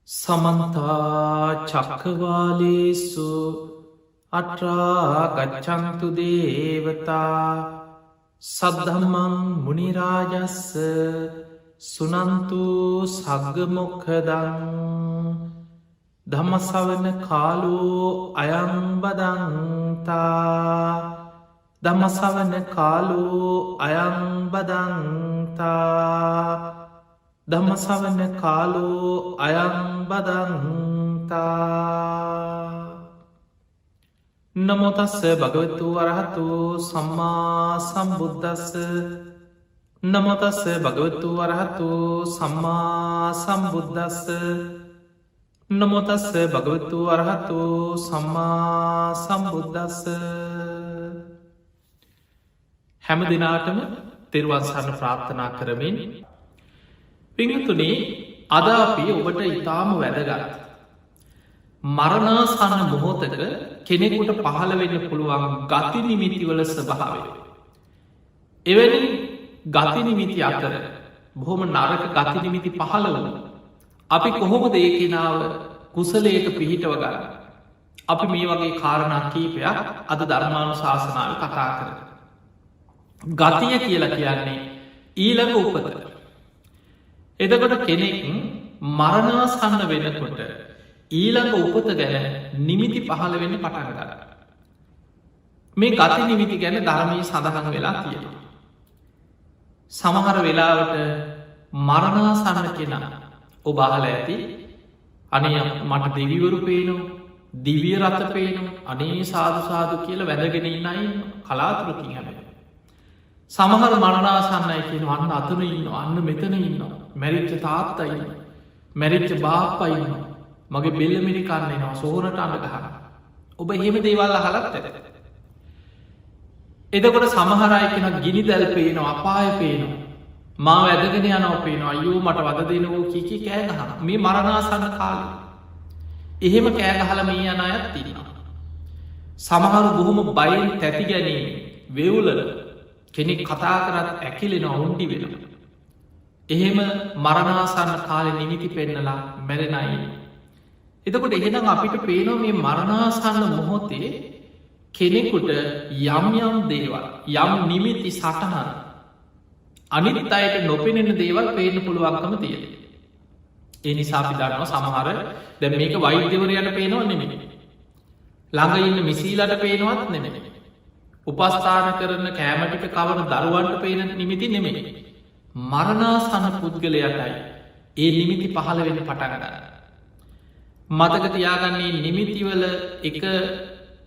සමන්තා චක්කවාලේසු අට්‍රාගච්චන්තු දේවතා සද්ධම්මං මුනිරාජස්ස සුනන්තු සග්ගමොක්ඛදං ධම්මසවන කාලෝ අයංබදන්තා ධම්මසවන කාලෝ අයංබදන්තා ධම්මසවන කාලෝ අයංබදන්තා නමෝතස්ස භගවතු වරහතු සම්මා සම්බුද්දස්ස නමෝතස්ස භගවතු වරහතු සම්මා සම්බුද්දස්ස නමෝතස්ස භගවතු වරහතු සම්මා සම්බුද්දස්ස හැම දිනාටම තෙරුවන් සරණ ප්‍රාර්ථනා කරමින් පිංතුනේ අද අපි ඔබට ඉතාම වැදගත් මරණාසන්න මොහොතක කෙනෙකුට පහළ වෙන්න පුළුවන් ගති නිමිතිවල ස්වභාවය. එවැනි ගති නිමිති අතර බොහොම නරක ගති නිමිති පහළ වුණ අපි කොහොමද ඒ කෙනාව කුසලයට පිහිටව ගන්න. අපි මේ වගේ කාරණා කීපයක් අද ධර්මානු ශාසනාව කතා කර. ගතිය කියලා කියන්නේ ඊළඟ උපත. එදකොට කෙනෙක් මරණාසන්න වෙනකොට ඊළඟ උපත ගැන නිමිති පහළ වෙන්න පටන් ගන්න. මේ ගති නිමිති ගැන ධර්මී සඳහන් වෙලා තියෙන. සමහර වෙලාවට මරණාසන්න කෙනා ඔබහල ඇති අනේ මට දෙවිවරු පේනවා දිවිය රථ පේනවා අනේ සාධසාධ කියල වැදගෙන ඉන්නයි කලාතුරකින් හැබ. සමහර මරණාසන්නයි කියන අන්න අතන ඉන්න අන්න මෙතන ඉන්න මැරිච්ච තාත්තයින්න මැරිච්ච බාප්පයින්න මගේ බෙල්ලමිරිකන්නවා සෝනට අන්න ගහන ඔබ හෙම දේවල්ල හලත් ඇත. එදකොට සමහරය කෙන ගිනි දැල් පේනවා අපාය පේනවා මා වැදගෙන යනව පේනවා අයෝ මට වද දෙනවෝ කිකි කෑගහන මේ මරණාසන්න කාල එහෙම කෑගහල මේ යන අයත් තිරෙනවා. සමහරු බොහොම බයින් තැති ගැනීම වෙවුලල කෙනෙක් කතා කරත් ඇකිලෙන ඔවුන්ඩි වෙන. එහෙම මරණාසන්න කාලෙ නිමිති පෙන්නලා මැරෙනයි. එතකොට එහෙනම් අපිට පේනෝ මේ මරණාසන්න මොහොතේ කෙනෙකුට යම් යම් දේවල් යම් නිමිති සටහන් අනිත් අයට නොපෙනෙන දේවල් පේන පුළුවන්කම තියෙන. ඒ නිසා අපි දන්නවා සමහර දැ මේක වෛද්‍යවරයට පේනවා නෙමෙයි. ළඟ ඉන්න මිසීලට පේනවත් නෙමෙයි. උපස්ථාන කරන කෑමටික කවන දරුවන්ට පේන නිමිති නෙමෙයි. මරණාසන්න පුද්ගලයටයි ඒ නිමිති පහළ වෙන පටගන්න. මතක තියාගන්නේ නිමිතිවල එක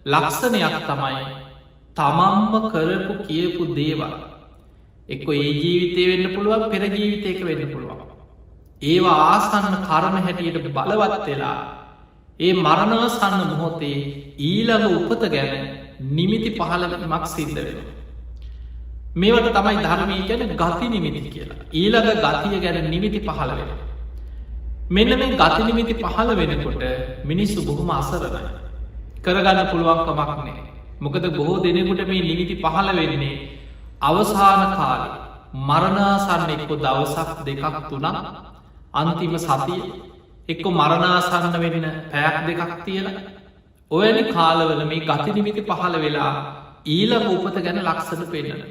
ලක්ෂණයක් තමයි තමම්ම කරපු කියපු දේවල් එක්ක ඒ ජීවිතය වෙන්න පුළුවන් පෙර ජීවිතයක වෙන්න පුළුවන්. ඒවා ආසන්න කරම හැටියට බලවත් වෙලා ඒ මරණාසන්න මොහොතේ ඊළඟ උපත ගැන නිමිති පහළමක් සිද්ධ වෙන. මේවට තමයි ධර්මී ගැන ගති නිමිති කියලා ඊළඟ ගතිය ගැන නිමිති පහළ වෙන. මෙන්න මේ ගති නිමිති පහළ වෙනකොට මිනිස්සු බොහොම අසරණයි. කරගන්න පුළුවන්කමක් නෑ. මොකද බොහෝ දෙනෙකුට මේ නිමිති පහළ වෙන්නේ අවසාන කාල මරණාසන්න එක්කො දවසක් දෙකක් තුනක් අන්තිම සතිය එක්කො මරණාසන්න වෙන්න පැයක් දෙකක් තියලා ඔයනි කාලවල මේ ගති නිමිති පහළ වෙලා ඊළඟ උපත ගැන ලක්සන පෙන්න්නන.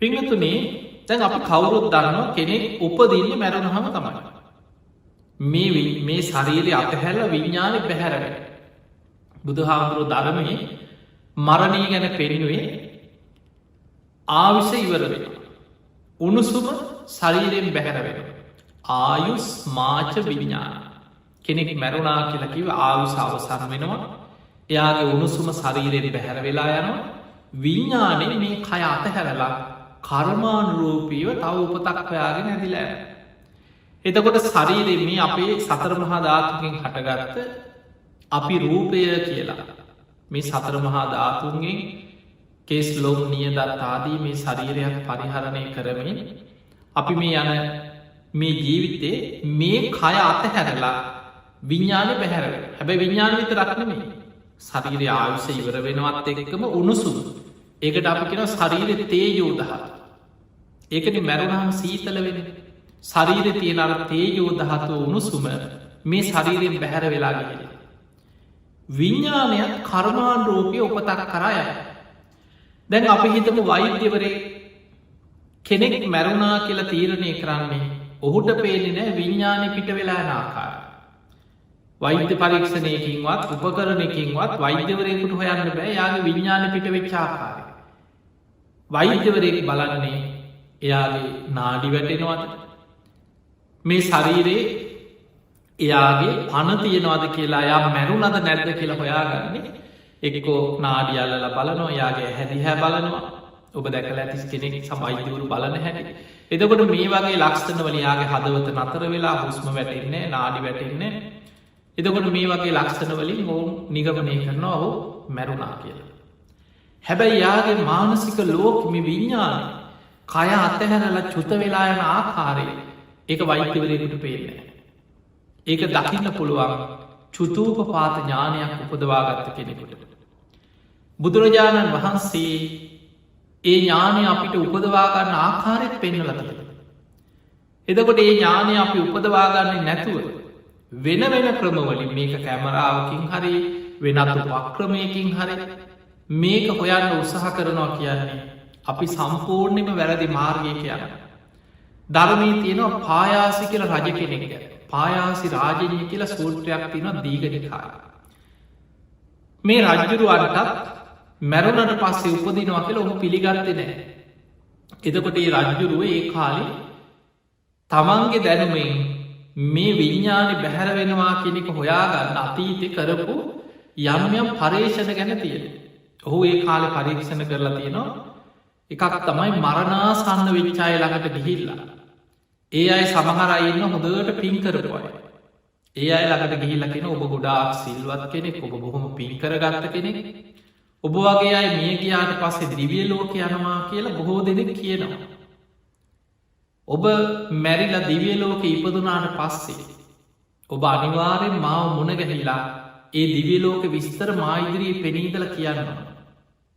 පිංහතුනේ තැන් අපි කවුරුත් දන්නවා කෙනෙක් උපදින්න මැරුණහම තමයි. මේ ශරීරය අතහැල විඤ්ඥාන පැහැරව. බුදු හාමුදුරු ධර්මය මරණී ගැන පෙන්නුවේ ආවිස ඉවර වෙන. උණුසුම ශරීරයෙන් බැහැරවෙන. ආයුස් මාච විඤ්ඥාන කෙනෙක් මැරුණා කියලකිව ආවිස අවසන් වෙනවා එයාගේ උණුසුම ශරීරයෙන් බැහැර වෙලා යනවා විඤ්ඥානය මේ කය අතහැරලා කර්මානුරූපීව තව උපතක් ඔයාගෙන ඇදිලෑ. එතකොට ශරීරෙ මේ අපේ සතර මහා ධාතුකින් හටගත්ත අපි රූපය කියලා මේ සතර මහා ධාතුන්ගෙන් කෙස් ලොම් නියදත් ආදී මේ ශරීරයක් පරිහරණය කරමින් අපි මේ යන මේ ජීවිතේ මේ කය අතහැරලා විඤ්ඥාන පැහැර හැබැ විඤ්ඥාන විත රක්නමේ ශරීරය ආයුෂ ඉවර වෙනවත් එකකම උණුසුම් ඒකට අපි කෙන ශරීර තේජෝදහත් ඒකන මැරුණහම සීතල වෙන ශරීර තියෙන අර තේජෝ ධාතුව උණුසුම මේ ශරීරයෙන් බැහැර වෙලා ගිහින්. විඤ්ඥානයත් කර්මාණ්ඩෝපය උපතක් කරාය. දැන් අපි හිතමු වෛද්‍යවරේ කෙනෙක් මැරුණා කියලා තීරණය කරන්නේ ඔහුට පේනෙ නෑ විඤ්ඥානය පිට වෙලා ආකාර. වෛද්‍ය පරීක්ෂණයකින්වත් උපකරණයකින්වත් වෛද්‍යවරයකුට හොයන්න බෑ යාගේ විඤ්ඥාන පිට වෙච්චාකාරය. වෛද්‍යවරයෙක් බලන්නේ එයාගේ නාඩි වැටෙනවාද මේ ශරීරයේ එයාගේ පන තියෙනවාද කියලා යා මැරුණද නැද්ද කියලා හොයාගන්නේ එක්කෝ නාඩියල්ල බලනවා යාගේ හැදිහැ බලනවා ඔබ දැකල ඇතිස් කෙනෙක් සමයිතිවරු බලන හැටි. එතකොට මේ වගේ ලක්ෂණ වලයාගේ හදවත නතර වෙලා හුස්ම වැටෙන්නේ නාඩි වැටෙන්නේ. එතකොට මේ වගේ ලක්ෂණ වලින් ඔවුන් නිගමනය කරනවා ඔහු මැරුණා කියලා. හැබැයි යාගේ මානසික ලෝකම විඤ්ඥානය කය අත්තහැරල චුත වෙලායන ආකාරය ඒක වෛත්‍යවරයකුට පේන්නේ. ඒක දකින්න පුළුවන් චුතූප පාත ඥානයක් උපදවාගත්ත කෙනෙකුට. බුදුරජාණන් වහන්සේ ඒ ඥානය අපිට උපදවාගන්න ආකාරයක් පෙන්නල තියෙන. එදකොට ඒ ඥානය අපි උපදවාගන්නේ නැතුව වෙන වෙන ක්‍රමවලින් මේක කැමරාවකින් හරි වෙනත් වක්‍රමයකින් හරි මේක හොයන්න උත්සාහ කරනවා කියන්නේ අපි සම්පූර්ණයම වැරදි මාර්ගය කියන්න. ධර්මී තියෙනවා පායාසි කියල රජ කෙනෙක් පායාසි රාජනය කියලා සූත්‍රයක් තින දීගනිකාය. මේ රජ්ජුරුවන්ටත් මැරුණට පස්සේ උපදිනවා කියල ඔහු පිළිගත්තේ නෑ. එතකොට ඒ රජ්ජුරුව ඒ කාලි තමන්ගේ දැනුමෙන් මේ විඤ්ඥානි බැහැර වෙනවා කෙනෙක හොයාගන්න අතීතය කරපු යම්යම් පර්ේෂණ ගැන තියෙන. ඔහු ඒ කාලෙ පරීක්ෂණ කරලා තියෙනවා එකක් තමයි මරණාසන්න විච්චාය ළඟට ගිහිල්ලා. ඒ අයි සමහරයින්න හොඳට පින් කරපුයි. ඒ අයි ළඟට ගිහිල්ල කෙන ඔබ ගොඩාක් සිල්වත් කෙනෙක් ඔබ බොහොම පින් කරගත්ත කෙනෙක්. ඔබ වගේ අයි මිය ගියාට පස්සේ දිවිය ලෝක යනවා කියලා බොහෝ දෙනෙක් කියනවා. ඔබ මැරිල දිවිය ලෝක ඉපදුනාට පස්සේ. ඔබ අනිවාරෙන් මාව මුණගැහිලා ඒ දිවිය ලෝක විස්තර මායිදිරී පෙනීදල කියන්නවා.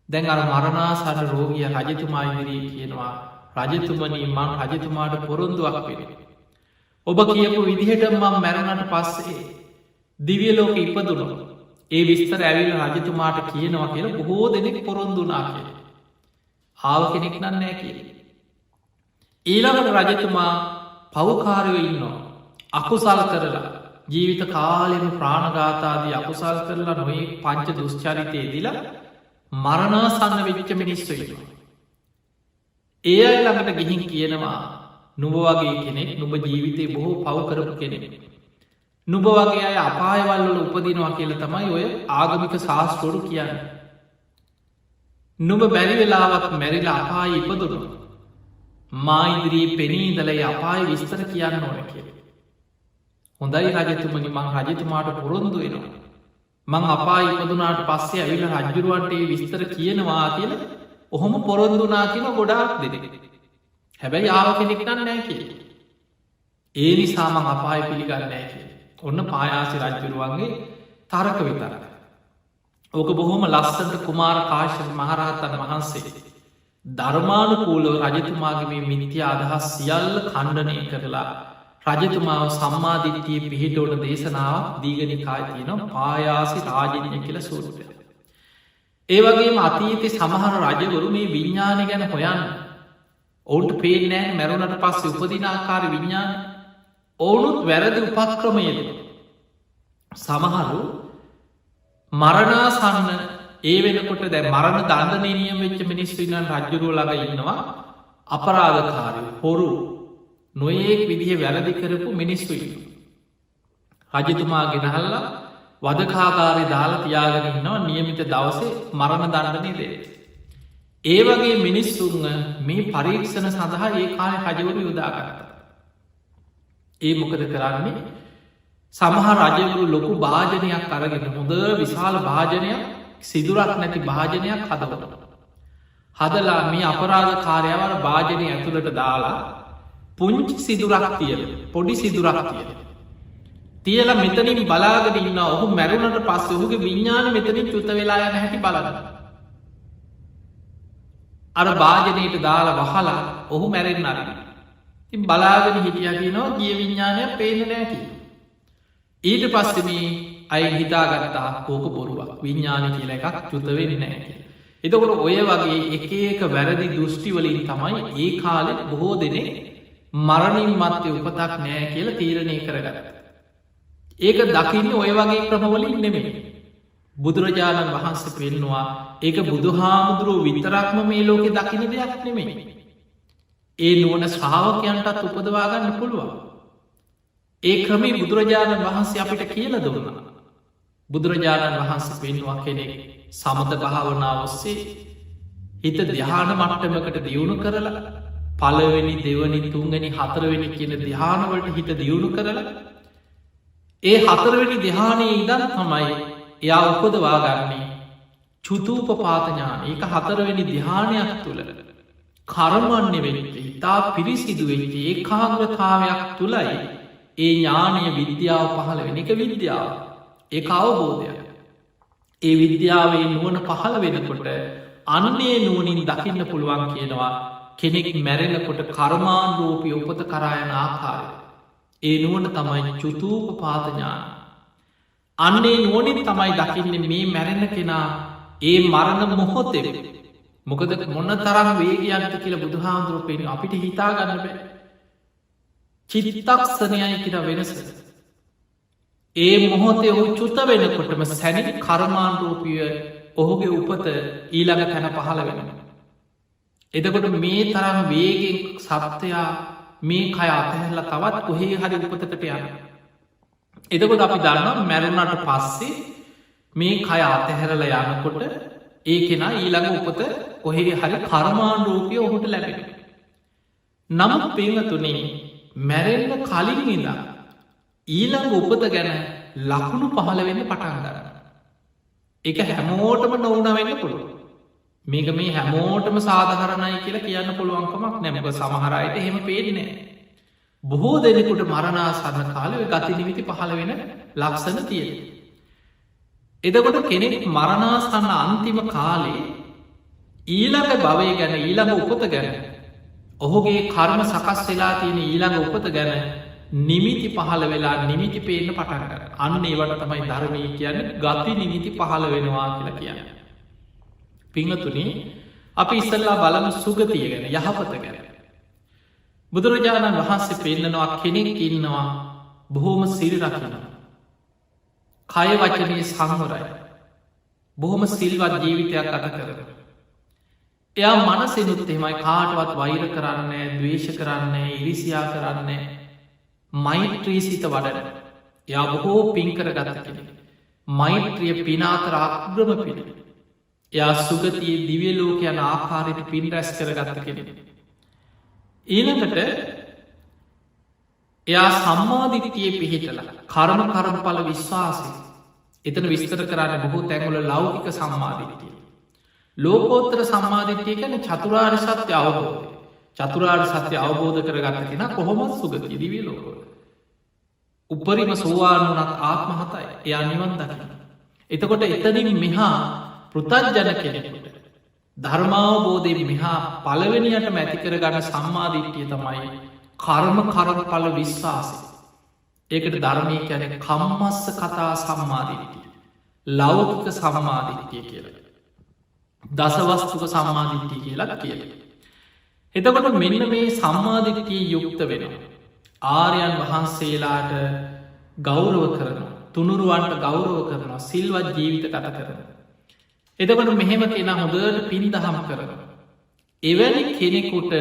දැන් අර මරණාසන්න රෝගිය රජතුමා ඉදිරී කියනවා රජතුමනී මං රජතුමාට පොරොන්දුවක් පෙන. ඔබ කියපු විදිහට මං මැරුණට පස්සේ දිවිය ලෝක ඉපදුනු ඒ විස්තර ඇවිල රජතුමාට කියනවා කියල බොහෝ දෙනෙක් පොරොන්දුනා කිය. ආව කෙනෙක් නන්නෑ කිය. ඊළඟට රජතුමා පවකාරයෝ ඉන්නවා. අකුසල් කරලා ජීවිත කාලෙම ප්‍රාණගාතාදී අකුසල් කරලා නොයි පංච දුෂ්චරිතය දිලා මරණාසන්න වෙච්ච මිනිස්සුවෙනවා. ඒ අය ළඟට ගිහින් කියනවා නුබ වගේ කෙනෙක් නුබ ජීවිතය බොහෝ පවකරපු කෙනෙක්. නුබ වගේ අය අපායවල්වල උපදිනවා කියල තමයි ඔය ආගමික ශාස්තෘරු කියන්න. නුබ බැරි වෙලාවත් මැරිලා අපාය ඉපදුරු. මායිදිරී පෙනීදලයි අපාය විස්තර කියන්න ඕන කිය. හොඳයි රජතුමනි මං රජතුමාට පොරොන්දු වෙනවා. මං අපා ඉපදුනාට පස්සේ ඇවිල රජ්ජුරුවන්ටේ විස්තර කියනවා කියල ඔහොම පොරොන්දුනා කියන ගොඩාක් දෙනෙ. හැබැයි ආව කෙනෙක් නෑ කිය. ඒ නිසාමං අපාය පිළිගන්නෑ කිය. ඔන්න පායාසි රජ්ජුරුවන්ගේ තරක විතර. ඕක බොහොම ලස්සට කුමාර කාශ්‍යප මහරහතන් වහන්සේ. ධර්මානුකූලව රජතුමාගේ මේ මිනිතිය අදහස් සියල්ල කණ්ඩනය කරලා රජතුමාව සම්මාධිත්‍යය පිහිටෝට දේශනාව දීගනිකාය තියන පායාසි රාජනය කියල සූට්‍ර. ඒවගේම අතීතය සමහර රජවරු මේ විඤ්ඥාන ගැන හොයන්න. ඔවුන්ට පේනෑ මැරුණට පස්සේ උපදිනාකාර විඤ්ඥාන ඔවුනුත් වැරදි උපක්‍රමයද. සමහරු මරණාසන්න ඒ වෙනකොට දැ මරණ දන්දනය නියම වෙච්ච මිනිස්විනන් රජ්ජුරුව ළඟ ඉන්නවා අපරාධකාරය හොරු නොඒක් විදිහ වැරදි කරපු මිනිස්තුයි. රජතුමා ගෙනහල්ලා වදකාකාරය දාලා තියාගෙනන්නවා නියමිත දවසේ මරණ දණ්ඩනය දේ. ඒ වගේ මිනිස්සුන් මේ පරීක්ෂණ සඳහා ඒ කාය රජවරු යොදාගත්ත. ඒ මොකද කරන්නේ සමහ රජවරු ලොකු භාජනයක් අරගෙන හොඳ විශාල භාජනයක් සිදුරක් නැති භාජනයක් හදවට. හදලා මේ අපරාධ කාරයවර භාජනය ඇතුළට දාලා පුංචි සිදුරක් තියල පොඩි සිදුරක් තියල. තියල මෙතනින් බලාගෙන ඉන්න ඔහු මැරුණට පස්ස ඔහුගේ විඤ්ඥාන මෙතනින් චුත වෙලා යන හැකි බලන්න. අර භාජනයට දාලා වහලා ඔහු මැරෙන් අරගෙන. බලාගෙන හිටියකිනවා ගිය විඤ්ඥානය පේන නෑ කිය. ඊට පස්සම අයි හිතාගත්තා ඕක බොරුවක් විඤ්ඥාන කියල එකක් චුතවෙන්න නෑ කිය. එතකොට ඔය වගේ එක එක වැරදි දෘෂ්ටිවලින් තමයි ඒ කාලෙ බොහෝ දෙනෙ මරණින් මත්තය උපතක් නෑ කියල තීරණය කරගත. ඒක දකින්න ඔය වගේ ක්‍රමවලින් නෙමෙයි. බුදුරජාණන් වහන්සේ පෙන්නවා ඒක බුදුහාමුදුරුව විතරක්ම මේ ලෝකෙ දකින දෙයක් නෙමෙයි. ඒ නුවන ශ්‍රාවකයන්ටත් උපදවාගන්න පුළුවන්. ඒ ක්‍රමේ බුදුරජාණන් වහන්සේ අපිට කියල දුන්නා. බුදුරජාණන් වහන්සේ පෙන්වා කෙනෙක් සමත භාවනාව ඔස්සේ හිත දිහාන මට්ටමකට දියුණු කරලා පලවෙනි දෙවනි තුන්ගනි හතරවෙනි කියන දිහානවලට හිත දියුණු කරලා ඒ හතරවෙනි දිහානයේ ඉදන් තමයි එයා උපදවාගන්නේ චුතූපපාතඥාන ඒක හතරවෙනි දිහානයක් තුළ කරමන්නේ වෙච්ච ඉතා පිරිසිදු වෙච්ච ඒ කාග්‍රතාවයක් තුළයි ඒ ඥානය විද්‍යාව පහළ වෙන එක විද්‍යාව ඒ අවබෝධයක් ඒ විද්‍යාවේ නුවන පහළ වෙනකොට අන්නේ නුවනින් දකින්න පුළුවන් කියනවා කෙනෙක් මැරෙනකොට කර්මාන් රූපය උපත කරායන ආකාරය ඒ නුවන තමයි චුතූප පාතඥාන අන්නේ නුවනින් තමයි දකින්න මේ මැරෙන කෙනා ඒ මරණ මොහොතෙ මොකද මොන්න තරම් වේගයන්ත කියල බුදුහාමුදුරුවපෙන අපිට හිතා ගන්න බෑ චිත්තක්ෂණයයි කියෙන වෙනස ඒ මොහොතේ ඔහු චුත වෙනකොටම සැනි කර්මාන්රූපිය ඔහුගේ උපත ඊළඟ තැන පහළ වෙනවා. එදකොට මේ තරම් වේගෙන් සත්‍යයා මේ කය අතහැරල තවත් කොහේ හරි උපතකට යන. එදකොට අපි දන්නම් මැරුණට පස්සේ මේ කය අතහැරල යනකොට ඒ කෙනා ඊළඟ උපත කොහේ හරි කර්මාන්රූපිය ඔහුට ලැබෙන. නමුත් පේනතුනේ මැරෙන්න්න කලින් ඉඳා ඊළඟ උපත ගැන ලකුණු පහළ වෙන්න පටන් ගන්න. එක හැමෝටම නොවන වෙන්න පුළුව. මේක මේ හැමෝටම සාධහරණයි කියලා කියන්න පුළුවන්කමක් නැමක සමහරයට එහෙම පේනෑ. බොහෝ දෙනෙකුට මරණාසන්න කාලව ගති නිමිති පහළ වෙන ලක්ෂණ තියෙන. එදකොට කෙනෙක් මරණාසන්න අන්තිම කාලේ ඊළඟ භවය ගැන ඊළඟ උපත ගැන ඔහුගේ කර්ම සකස් වෙලා තියෙන ඊළඟ උපත ගැන නිමිති පහළ වෙලා නිමිති පේන්න පටන්ගර අන්න ඒවට තමයි ධර්මය කියන්න ගති නිමිති පහළ වෙනවා කියලා කියන්න. පිංහතුනි අපි ඉස්සල්ලා බලම සුගතිය ගැන යහපත ගැන. බුදුරජාණන් වහන්සේ පෙන්න්නනවා කෙනෙක් ඉන්නවා බොහෝම සිරි රකිනවා. කය වචනය සංවරයි. බොහොම සිල්වත් ජීවිතයක් අත කරන. එයා මනසිනුත් එහෙමයි කාටවත් වෛර කරන්නේ දවේශ කරන්නේ ඉරිසියා කරන්නේ මෛත්‍රී සිත වඩන යා බොහෝ පින්කර ගත කෙනෙ. මෛත්‍රිය පිනාතර අග්‍රම පින. එයා සුගතිය දිවියලෝක යන ආකාරයට පින් රැස් කර ගත කෙනෙ. ඊනකට එයා සම්මාධිතිය පිහිටල කරම කරම්ඵල විශ්වාසය එතන විස්තර කරන්න බොහෝ තැන්වල ලෞකික සම්මාධිතිය. ලෝකෝත්තර සම්මාධිත්‍යය කැන චතුරාර් සත්‍ය අවබෝධය චතුරාර් සත්‍ය අවබෝධ කරගන්න කෙන කොහොමත් සුගති දිවිය ලෝකෝට. උපරිම සෝවාන් වනත් ආත්මහතයි එයා නිවන් දකින. එතකොට එතනින් මෙහා පෘතජ්ජන කෙනෙකුට ධර්මාවබෝධය මෙහා පළවෙනියට මැතිකර ගන්න සම්මාධිට්්‍යය තමයි කර්ම කරපල විශ්වාසය. ඒකට ධර්මය කැන කම්මස්ස කතා සම්මාධිට්ටිය ලෞකික සම්මාධිට්ටිය කියල දසවස්තුක සම්මාධිට්ටිය කියලා කියල. එතකොට මෙන්න මේ සම්මාධිට්ටිය යුක්ත වෙනවා. ආර්යන් වහන්සේලාට ගෞරව කරන තුනුරුවන්ට ගෞරව කරනවා සිල්වත් ජීවිත කත කරන. එතකට මෙහෙම කෙන හොඳට පින් දහම් කරන. එවැනි කෙනෙකුට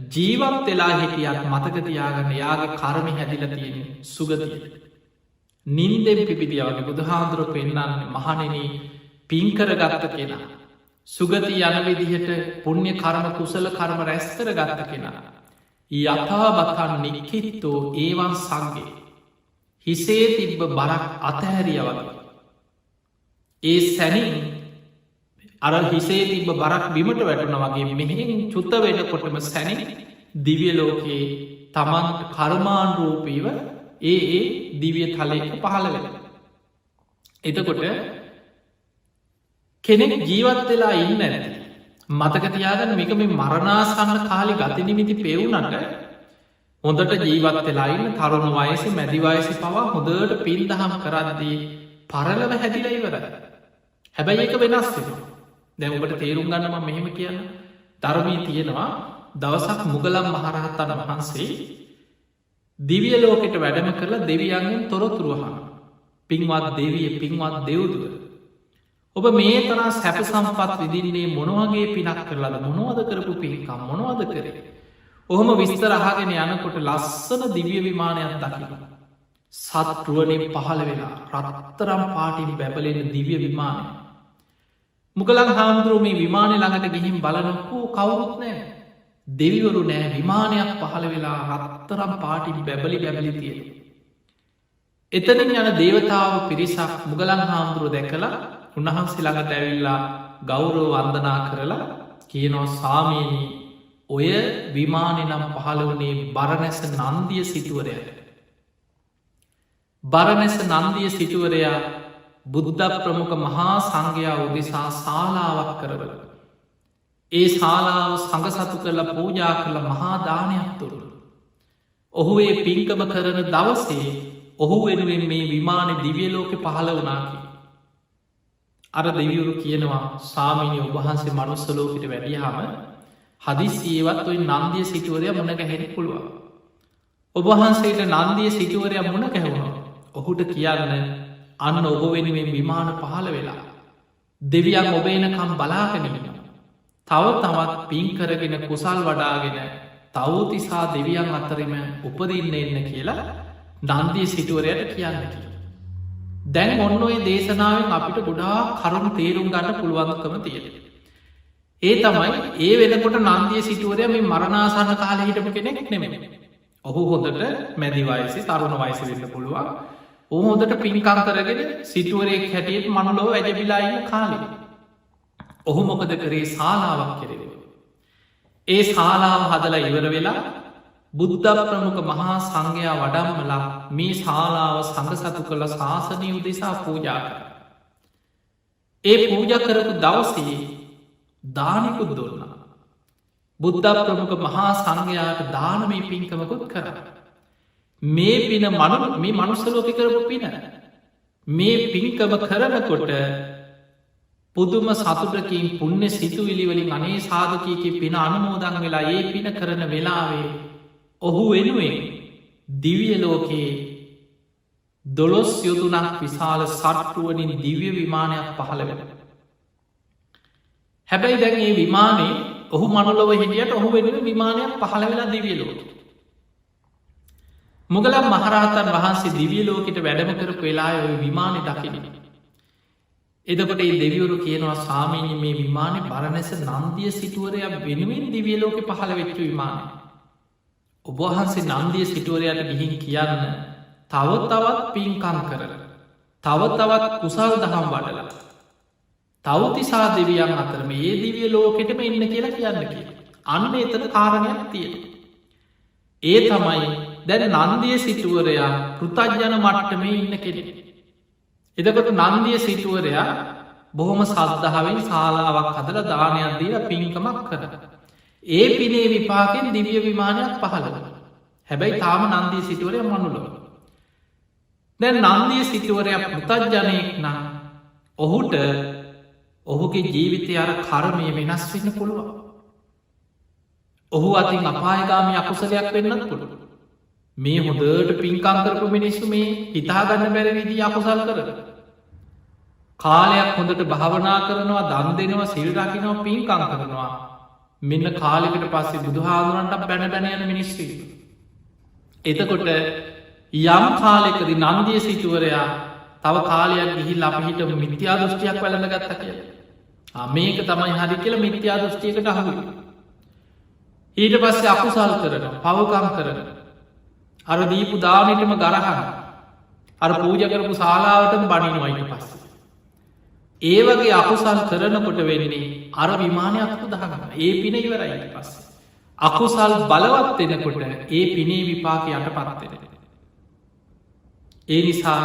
ජීවත් වෙලා හිටියක් මතකතියාගන්න යාගේ කරමි හැදිල තියෙන සුගතිය. නින්දෙන් පිපිදියාවගේ බුදුහාන්දුර පෙන්න්නන්න මහනෙන පින්කර ගත්ත කෙනා. සුගති යන විදිහට පුුණ්‍ය කරම කුසල කරම රැස්කර ගත්ත කෙනා. යථාබකන් නික්කිත්තෝ ඒවන් සංගේ හිසේ තිබ්බ බරක් අතහැරිය වගේ. ඒ සැනින් අර හිසේ තිබ බරක් බිමට වැටුන වගේ මෙහෙන් චුත්ත වෙනකොටම සැනින් දිවියලෝකයේ තමන්ට කර්මාන් රූපීව ඒ දිවිය තලයක පහළ වෙන. එතකොට කෙනෙක් ජීවත් වෙලා ඉන්න ඇති. මතකතියාගන්න මේක මේ මරණාසන්න කාලි ගතිනිමිති පෙවුනට හොඳට ජීවත් වෙලායින්න තරුණ වයස මැදි වයසි පවා හොඳට පින් දහම් කරද්දී පරලව හැදිල ඉවරද. හැබැයි එක වෙනස් වෙනවා. දැවකට තේරුම් ගන්නම මෙහෙම කියන්න ධර්මී තියෙනවා දවසක් මුගලම් මහරහත්තන වහන්සේ දිවිය ලෝකෙට වැඩම කරලා දෙවියන්ගෙන් තොරතුරුවහන පින්වත් දෙවිය පින්වත් දෙව්දුව. ඔබ මේ තරා සැප සම්පත් විදින්නේ මොනවගේ පිනක් කරලාද මොනවද කරපු පින්කම් මොනවද කරේ. ඔහොම විස්තර අහගෙන යනකොට ලස්සන දිවිය විමානයක් දකින. සත්රුවනින් පහළ වෙලා රත්තරම් පාටින් බැබලෙන දිවිය විමානය. මුගලන් හාමුදුරුව මේ විමානය ළඟට ගිහින් බලනකෝ කවුරුත් නෑ. දෙවිවරු නෑ විමානයක් පහළ වෙලා රත්තරම් පාටින් බැබලි බැබලි තියෙන. එතනින් යන දේවතාව පිරිසක් මුගලන් හාමුදුරුව දැකලා උන්වහන්සේ ළඟට ඇවිල්ලා ගෞරව වන්දනා කරලා කියනෝ සාමීනී ඔය විමානය නම් පහළ වනේ බරණැස නන්දිය සිටුවරයට. බරණැස නන්දිය සිටුවරයා බුද්ධ ප්‍රමුඛ මහා සංඝයා උදෙසා ශාලාවක් කරවල. ඒ ශාලාව සඟසතු කරලා පූජා කළ මහා දානයක් තුරු. ඔහු ඒ පින්කම කරන දවසේ ඔහු වෙනුවෙන් මේ විමාන දිවියලෝක පහළ වනාකි. අර දෙවියවරු කියනවා සාමීනය ඔබහන්සේ මනුස්සලෝකට වැඩියහම හදිසියවත් ඔයි නන්දිය සිටුවරය මුණ ගැහෙන පුළුවන්. ඔබහන්සේට නන්දිය සිටුවරය මුණ ගැහුණු. ඔහුට කියන්න අන්න ඔබ වෙනුවෙන් විමාන පහළ වෙලා. දෙවියන් ඔබේනකම් බලාගෙනගෙන. තව තවත් පින් කරගෙන කුසල් වඩාගෙන තවතිසා දෙවියන් අතරම උපදින්න එන්න කියලා නන්දිය සිටුවරයට කියන්න කිය. දැන් ඔන්න ඔය දේශනාවෙන් අපිට ගොඩා කරුණු තේරුම් ගන්න පුළුවන්කම තියෙන. ඒ තමයි ඒ වෙනකොට නන්දිය සිටුවරය මේ මරණාසන්න කාල හිටපු කෙනෙක් නෙමෙන. ඔහු හොඳට මැදිවයසි තරුණ වයස වෙන්න පුළුවන්. ඔහු හොඳට පින්කං කරගෙන සිටුවරයෙක් හැටියට මනුලෝ ඇජබිලායින්න කාලෙ. ඔහු මොකද කරේ ශාලාවක් කෙරෙව. ඒ ශාලාව හදලා ඉවර වෙලා බුද්ධ ප්‍රමුඛ මහා සංඝයා වඩම්මලා මේ ශාලාව සඟසතු කළ ශාසනය උදෙසා පූජා කර. ඒ පූජ කරපු දවසේ දානිකුත් දුන්න. බුද්ධ ප්‍රමුඛ මහා සංඝයාට දානමී පින්කමකුත් කර. මේ පින මේ මනුස්සලෝක කරපු පින. මේ පින්කම කරනකොට පුදුම සතුටකින් පුුණ්‍ය සිතුවිලිවලින් අනේ සාධකීක පින අනුමෝදන් වෙලා ඒ පින කරන වෙලාවේ ඔහු වෙනුවෙන් දිවිය ලෝකයේ 12 යොදුනක් විශාල සට්ටුවනින් දිව්‍ය විමානයක් පහළ වෙන. හැබැයි දැන් ඒ විමානේ ඔහු මනුලොව හිටියට ඔහු වෙනුවෙන් විමානයක් පහළ වෙලා දිවිය ලෝක. මුගලන් මහරහතන් වහන්සේ දිවිය ලෝකෙට වැඩම කරපු වෙලා ඔය විමානය දකින. එදකොට ඒ දෙවියවරු කියනවා සාමීනි මේ විමානය බරණැස නන්දිය සිටුවරය වෙනුවෙන් දිවිය ලෝක පහළ වෙච්ච විමානය. ඔබහන්සේ නන්දිය සිටුවරයට ගිහින් කියන්න තව තවත් පින්කම් කරන. තව තවත් කුසල් දහම් වඩලා. තවතිසා දෙවියන් අතර මේ දිවිය ලෝකෙටම එන්න කියලා කියන්න කිය. අන්න එතන කාරණයක් තියෙන. ඒ තමයි දැන් නන්දිය සිටුවරයා පෘතජ්ජන මට්ටමේ ඉන්න කෙරෙ. එදකොට නන්දිය සිටුවරයා බොහොම සද්ධාවෙන් ශාලාවක් හදල දානයක් දීල පින්කමක් කර. ඒ පිනේ විපාකෙන් දිවිය විමානයක් පහළව. හැබැයි තාම නන්දී සිටුවරය මනුලොව. දැන් නන්දිය සිටුවරයක් පෘතජ්ජනයෙක් නම් ඔහුට ඔහුගේ ජීවිතය අර කරමය වෙනස් වෙන්න පුළුවන්. ඔහු අතින් අපායගාමි අකුසලයක් වෙන්නත් පුළුව. මේ හොඳට පින්කංකරපු මිනිස්සු මේ හිතාගන්න බැරවිදී අකුසල් කරන. කාලයක් හොඳට භාවනා කරනවා දන් දෙනවා සිල් රකිනවා පින්කං කරනවා. මෙන්න කාලෙකට පස්සේ බුදුහාදුරන්ට බැන යන මිනිස්්‍රී. එතකොට යම් කාලෙකද නන්දිය සිටුවරයා තව කාලයක් ගිහිල් අපිහිට මිත්‍යා දෘෂ්ටියක් වැළඳ ගත්ත කිය. මේක තමයි හරි කියල මිත්‍යා දෘෂ්ටියකට අහුව. ඊට පස්සේ අකුසල් කරන පවකම් කරන. අර දීපු දානටම ගරහන අර පූජ කරපු ශාලාවටම බනිනවයිට පස්ස. ඒ වගේ අකුසල් කරනකොට වෙන්නේ අර විමානයක්තු දහගන්න ඒ පින ඉවරයිට පස්ස. අකුසල් බලවත් වෙනකොට ඒ පිනේ විපාක යට පත්වෙන. ඒ නිසා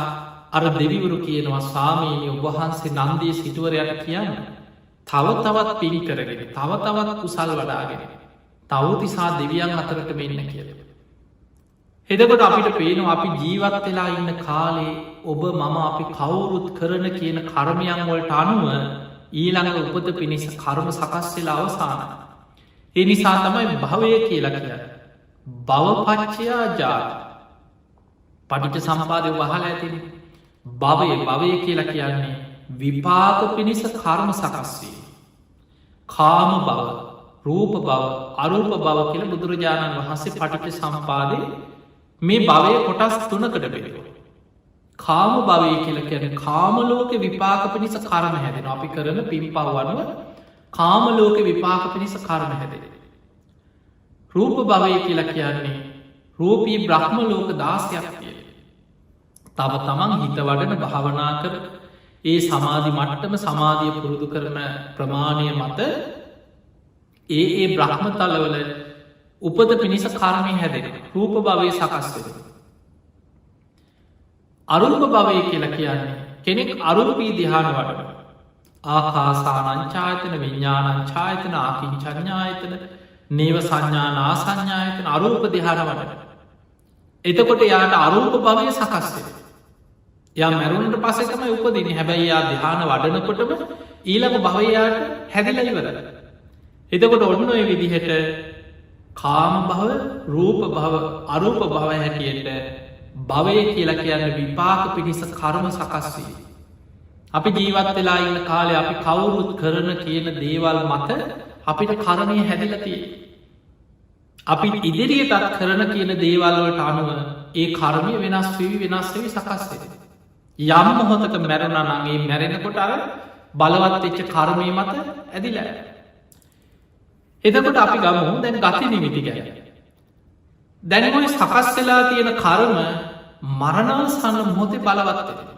අර දෙවිවරු කියනවා සාමීනය ඔබහන්සේ නන්දිය සිටුවරයට කියන්න තව තවත් පින් කරගෙන තව තවත් කුසල් වඩාගෙන තවතිසා දෙවියන් අතරට මෙන්න කියල. එතකොට අපිට පේනවා අපි ජීවත් වෙලා ඉන්න කාලේ ඔබ මම අපි කවුරුත් කරන කියන කර්මයන් වලට අනුව ඊළඟ උපත පිණිස කර්ම සකස් වෙලා අවසාන. ඒ නිසා තමයි භවය කියලා කියන්න. භවපච්චයා ජාති. පටිච්ච සමුප්පාදය වහලා ඇතිනේ. භවය කියලා කියන්නේ විපාක පිණිස කර්ම සකස් වීම. කාම භව, රූප භව, අරූප භව කියලා බුදුරජාණන් වහන්සේ පටිච්ච සමුප්පාදේ මේ භවය කොටස් 3කට බෙදුවා. කාම භවය කියලා කියන්නේ කාම ලෝකේ විපාක පිණිස කර්ම හැදෙනවා. අපි කරන පින්පව් අනුව කාම ලෝකේ විපාක පිණිස කර්ම හැදෙනවා. රූප භවය කියලා කියන්නේ රූපී බ්‍රහ්ම ලෝක 16ක් තියෙනවා. තව තමන් හිත වඩන භාවනා කර ඒ සමාධි මට්ටම සමාධිය පුරුදු කරන ප්‍රමාණය මත ඒ බ්‍රහ්ම තලවල උපද පිණිස කර්මය හැදෙන රූප භවය සකස් වෙන. අරූප භවය කියලා කියන්නේ කෙනෙක් අරූපී ධ්‍යාන වඩන ආකාසානංචායතන විඤ්ඥානංචායතන ආකින්චඥායතන නේව සංඥානා සංඥායතන අරූප ධ්‍යාන වඩන. එතකොට යාට අරූප භවය සකස්වෙන. යම් මැරුණට පසෙතම උපදින හැබැයි යා ධ්‍යාන වඩනකොටම ඊළඟ භවයාට හැදිලයිවර. එතකොට ඔන්න ඔය විදිහට කාම භව, රූප භව, අරූප භව හැටියට භවය කියලා කියන්න විපාක පිණිස කර්ම සකස් වී. අපි ජීවත් වෙලා ඉන්න කාලේ අපි කවුරුත් කරන කියන දේවල් මත අපිට කර්මය හැදිලතිය. අපි ඉදිරියටත් කරන කියන දේවල්වලට අනුව ඒ කර්මය වෙනස් වී වෙනස්වී සකස්සේ. යම් මොහොතක මැරුණනගේ මැරෙනකොට අර බලවත් එච්ච කර්මය මත ඇදිල. එතකොට අපි ගමු දැන් ගති නිමිති ගැන. දැනගොයි සකස් වෙලා තියෙන කර්ම මරණාසන්න මොහොතේ බලවත්වෙන.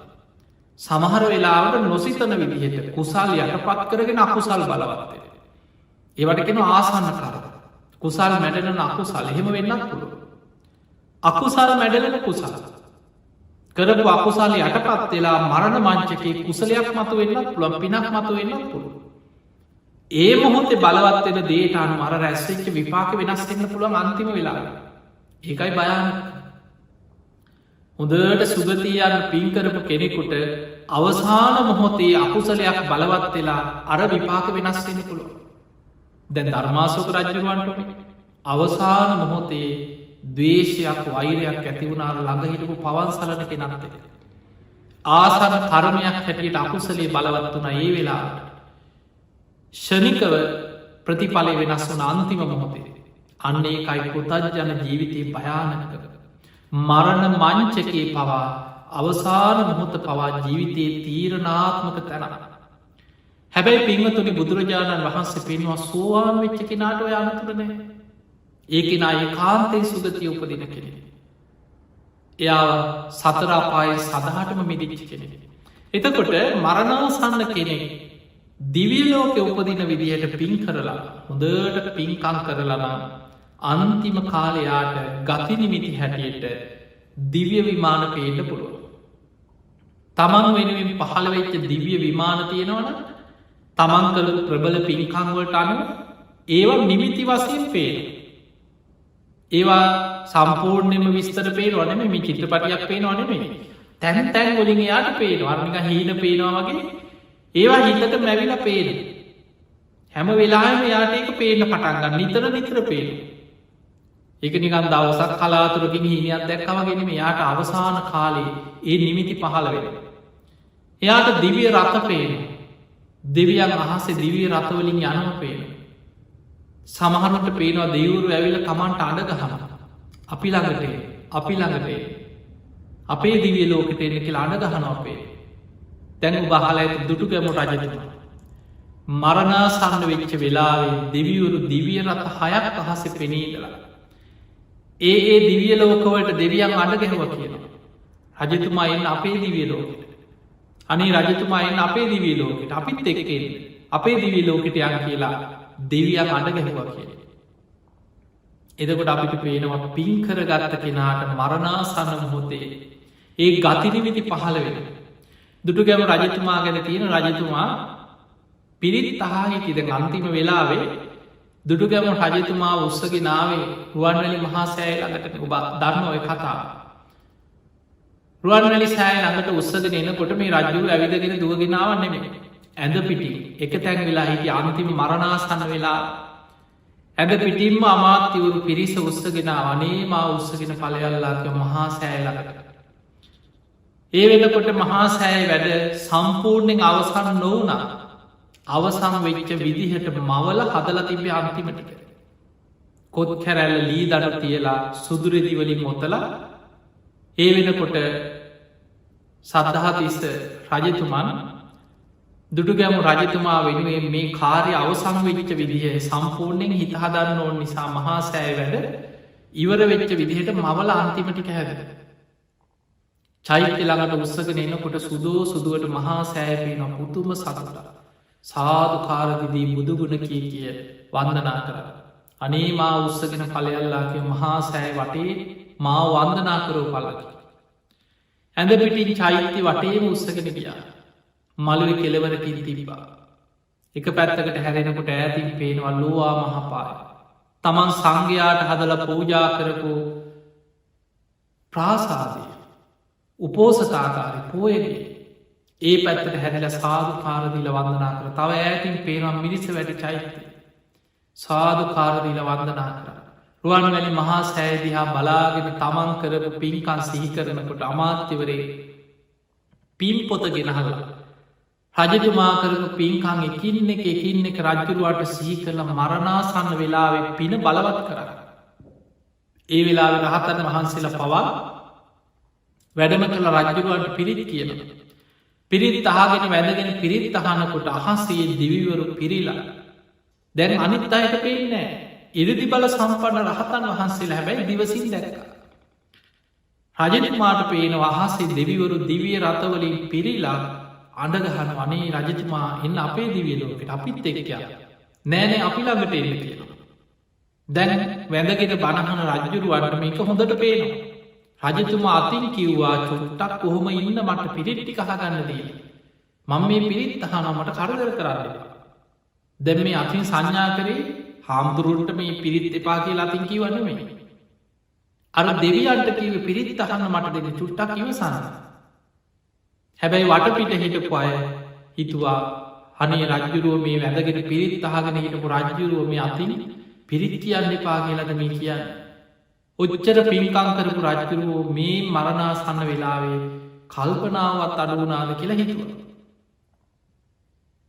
සමහර වෙලාවට නොසිතන විදිහට කුසල් යටපත් කරගෙන අකුසල් බලවත්වෙන. ඒවට කෙන ආසන්න කර කුසල් මැඩලන අකුසල් එහෙම වෙන්නත් පුළුව. අකුසල් මැඩලන කුසල් කරපු අකුසල් යටපත් වෙලා මරණ මංචකේ කුසලයක් මතු වෙන්නත් පුළන් පිනක් මතු වෙන්නත් පුළුව. ඒ මොහොතේ බලවත්වෙන දේට අනු මර රැස්වෙච්ච විපාක වෙනස් වෙන්න පුළුවන් අන්තිම වෙලා. ඒකයි භයානක. හොඳට සුගතියන් පින්කරපු කෙනෙකුට අවසාන මොහොතේ අකුසලයක් බලවත් වෙලා අර විපාක වෙනස් වෙන්න පුළුව. දැන් ධර්මාසෝක රජ්ජරුවන්ටම අවසාන මොහොතේ දවේශයක් වෛරයක් ඇතිවුණාර ළඟහිටපු පවන්සලන කෙනත්තේ. ආසන කර්මයක් හැටියට අකුසලේ බලවත් වුණ ඒ වෙලාට. ෂණිකව ප්‍රතිඵලය වෙනස් වන අන්තිම මොහොතේ. අන්නේ කයි පුතජන ජීවිතයේ භයානක. මරණ මංචකේ පවා අවසාන මොහොත පවා ජීවිතයේ තීරණාත්මක තැන. හැබැයි පින්වතුනි බුදුරජාණන් වහන්සේ පෙන්වා සෝවාන් වෙච්ච කෙනාට ඔය අනතුරනෑ. ඒකෙන අය කාන්තේ සුගතිය උපදින කෙනෙ. එයා සතරාපාය සදහටම මිදිච්ච කෙනෙ. එතකොට මරණාසන්න කෙනෙ දිවියලෝක උපදින විදිහට පින් කරලා හොඳට පින්කං කරලනම් අන්තිම කාලයාට ගතිනිමිති හැටියට දිව්‍ය විමාන පේට පුළුව. තමන් වෙනුවෙන් පහළ වෙච්ච දිව්‍ය විමාන තියෙනවන තමන් කළ ප්‍රබල පින්කංවලට අනුව ඒවා නිමිති වසයෙන් පේන. ඒවා සම්පූර්ණයම විස්තර පේන වනම මේ චිත්‍රපටියක් පේන වනෙමේ තැන් තැන් වලින් යාට පේන වර්මික හීන පේනවා වගේ ඒවා හිතට මැවිල පේන. හැම වෙලාම යාට ඒක පේන පටන්ගන්න නිතර පේන. එක නිකන් දවසක් කලාතුරකින් හිනියක් දැක්කවගෙනම යාට අවසාන කාලේ ඒ නිමිති පහළ වෙන. එයාට දිවිය රථ පේන. දෙවියන් අහසේ දිවිය රථවලින් යනම පේන. සමහරට පේනවා දෙවුරු ඇවිල තමන්ට අඩගහම. අපි ළඟටේ අපේ දිවිය ලෝකට එන්න කියලා අඩගහන අපේ. තැනු බහල ඇත දුටු ගැමු රජතුම. මරණාසන්න වෙච්ච වෙලාවේ දෙවියවරු දිවිය රථ 6ක් අහසේ පෙනීදලා. ඒ දිවිය ලෝකවලට දෙවියන් අඩ ගැහුව කියනවා. රජතුමා එන්න අපේ දිවිය ලෝකට. අනේ රජතුමා එන්න අපේ දිවිය ලෝකට අපිත් එක්කෙන් අපේ දිවිය ලෝකට යන කියලා දෙවියන් අඩ ගැහුව කිය. එදකොට අපිට පේනවා පින්කර ගත්ත කෙනාට මරණාසන්න මොහොතේ ඒ ගතිනිමිති පහළ වෙන. දුටු ගැම රජතුමා ගැන තියෙන රජතුමා පිරිත් අහහිටිද අන්තිම වෙලාවේ දුටුගැම රජතුමා උත්සගෙනාවේ රුවන්වැලි මහා සෑය ළඟට ඔබ දන්න ඔය කතා. රුවන්වැලි සෑය ළඟට උත්සගෙන එනකොට මේ රජ්ජුරු ඇවිදගෙන දුවගෙනාවන්නෙම ඇඳ පිටි එක තැන් වෙලා හිටි අන්තිම මරණාසන්න වෙලා ඇඳ පිටිම්ම අමාත්‍යවරු පිරිස උත්සගෙන අනේ මා උත්සගෙන පලයල්ලාක මහා සෑය ළඟට. ඒ වෙනකොට මහා සෑය වැඩ සම්පූර්ණයෙන් අවසන් නොවනා අවසං වෙච්ච විදිහට මවල හදල තිබේ අන්තිමට කොත් කැරැල්ල ලී දඩ තියලා සුදුරෙදිවලින් මොතලා ඒ වෙනකොට සදහතිස්ස රජතුමන් දුටුගැමු රජතුමා වෙනුවෙන් මේ කාරය අවසං වෙච්ච විදිහ සම්පූර්ණයෙන් හිතහදන්න ඕන් නිසා මහා සෑය වැඩ ඉවර වෙච්ච විදිහට මවල අන්තිමටික හැද. චෛත්‍ය ළඟට උත්සගෙන එනකොට සුදෝ සුදුවට මහා සෑපේන පුතුම සතුට සාධකාරදිදී බුදුගුණ කිය වන්දනා කර. අනේ මා උත්සගෙන පලයල්ලාගේ මහා සෑ වටේ මා වන්දනා කරෝ පලකි. ඇඳ පිටින් චෛත්‍ය වටේම උත්සගෙන ගියා. මළුව කෙලවරකින් තිබ්බා. එක පැත්තකට හැරෙනකොට ඈතින් පේනවා ලෝවා මහපාය. තමන් සංඝයාට හදල පූජා කරපු ප්‍රාසාදය උපෝසතාකාරය පෝයගේ ඒ පැත්තට හැදිල සාධු කාරදිල වන්දනා කර තව ඇතින් පේනම් මිනිස වැඩ චෛත්‍ය සාධු කාරදිල වන්දනා කර රුවන්වැලි මහා සෑදිහා බලාගෙන තමන් කරපු පින්කන් සිහි කරනකොට අමාත්‍යවරේ පින් පොත ගෙනහලා රජතුමා කරපු පින්කං එකින්න එක රජ්ජුරුවට සිහි කරල මරණාසන්න වෙලාවෙ පින බලවත් කර. ඒ වෙලා රහතන් වහන්සේල පවා වැඩම කළ රජ්ජුරුවට පිරිත් කියන. පිරිත් අහගෙන වැදගෙන පිරිත් අහනකොට අහසේ දිවිවරු පිරිලා. දැන් අනිත් අයට පේනෑ ඉරදි බල සම්පන්න රහතන් වහන්සේල හැබැයි දිවසින් දැක. රජතුමාට පේන වහසේ දෙවිවරු දිවිය රථවලින් පිරිලා අඩගහන වනේ රජතුමා එන්න අපේ දිවියලෝකට අපිත් එක්කයා නෑනේ අපි ළඟට එන්න කියනවා. දැන් වැඳගෙන බණහන රජ්ජුරුවන්ට මේක හොඳට පේනවා. රජතුමා අතින් කිව්වා චුට්ටක් කොහොම ඉන්න මට පිරිට්ටි කහගන්න දී. මං මේ පිරිත් අහනමට කරදර කරන්න. දැම් මේ අතින් සංඥා කරේ හාමුදුරුවන්ට මේ පිරිත් එපා කිය ලතින් කිවන්නමේ. අර දෙවියන්ට කිව පිරිත් අහන්න මට දෙන චුට්ටක් ඉවසන්න. හැබැයි වටපිට හිටපු අය හිතුවා අනේ රජ්ජුරුව මේ වැදගෙන පිරිත් අහගෙන හිටපු රජ්ජුරුව මේ අතින් පිරිත් කියන්න එපා කියලද මේ කියන්න. ඔච්චර පින්කං කරපු රජ්ජුරුවෝ මේ මරණාසන්න වෙලාවේ කල්පනාවත් අඩුනාද කියලා හිතුව.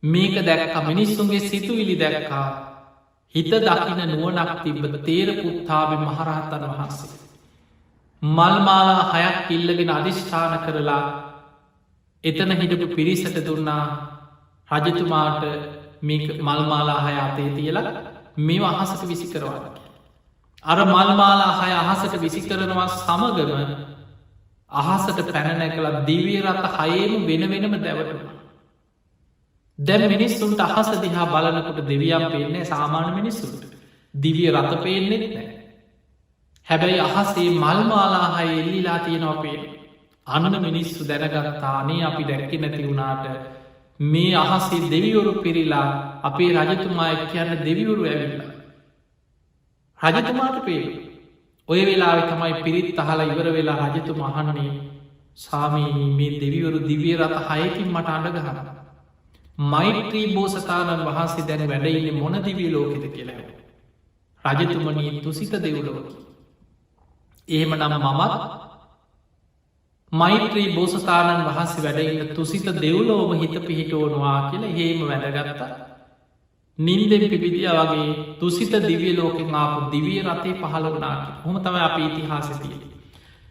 මේක දැක්ක මිනිස්සුන්ගේ සිතුවිලි දැක්කා හිත දකින නුවනක් තිබ තේර පුත්තාබ මහරහතන් වහන්සේ. මල්මාලා හයක් ඉල්ලගෙන අධිෂ්ඨාන කරලා එතන හිටපු පිරිසට දුන්නා රජතුමාට මල්මාලා හය අතේ තියලා මේ අහසට විසි කරවාට. අර මල්මාලා හය අහසට විසි කරනවා සමගම අහසට පැනනැ කළ දිවිය රත හයේම වෙන වෙනම දැවටුණ. දැම් මිනිස්සුන්ට අහස දිහා බලනකොට දෙවියම් පේන්නේ සාමාන්‍ය මිනිස්සුන්ට දිවිය රත පේනෙත් නෑ. හැබැයි අහසේ මල්මාලා හය එල්ලිලා තියෙනවා පේන. අන්න මිනිස්සු දැනගත්තානේ අපි දැක්කි නැති වුණාට මේ අහසේ දෙවිවරු පිරිලා අපේ රජතුමා කියන්න දෙවිවරු ඇවිල්ලා. රජතුමාට පේ ඔය වෙලා තමයි පිරිත් අහලා ඉවර වෙලා රජතුම අහන්නේ සාමීනී මේ දෙවිවරු දිවිය රත හයකින් මට අඩගහන. මෛත්‍රී බෝසතාණන් වහන්සේ දැන වැඩඉන්න මොන දිවිය ලෝකෙද කියලා. රජතුමනී තුසිත දෙව්ලෝකි. එහෙම නම් මමත් මෛත්‍රී බෝසතාණන් වහන්සේ වැඩඉන්න තුසිත දෙව්ලෝම හිත පිහිටෝනවා කියලා හේම වැඩගත්තා. නින්දෙන් පිපිදිය වගේ තුසිත දිවිය ලෝකෙන් ආපු දිවිය රතේ පහළ වනාට හොම තම අප ඉතිහාසතිය.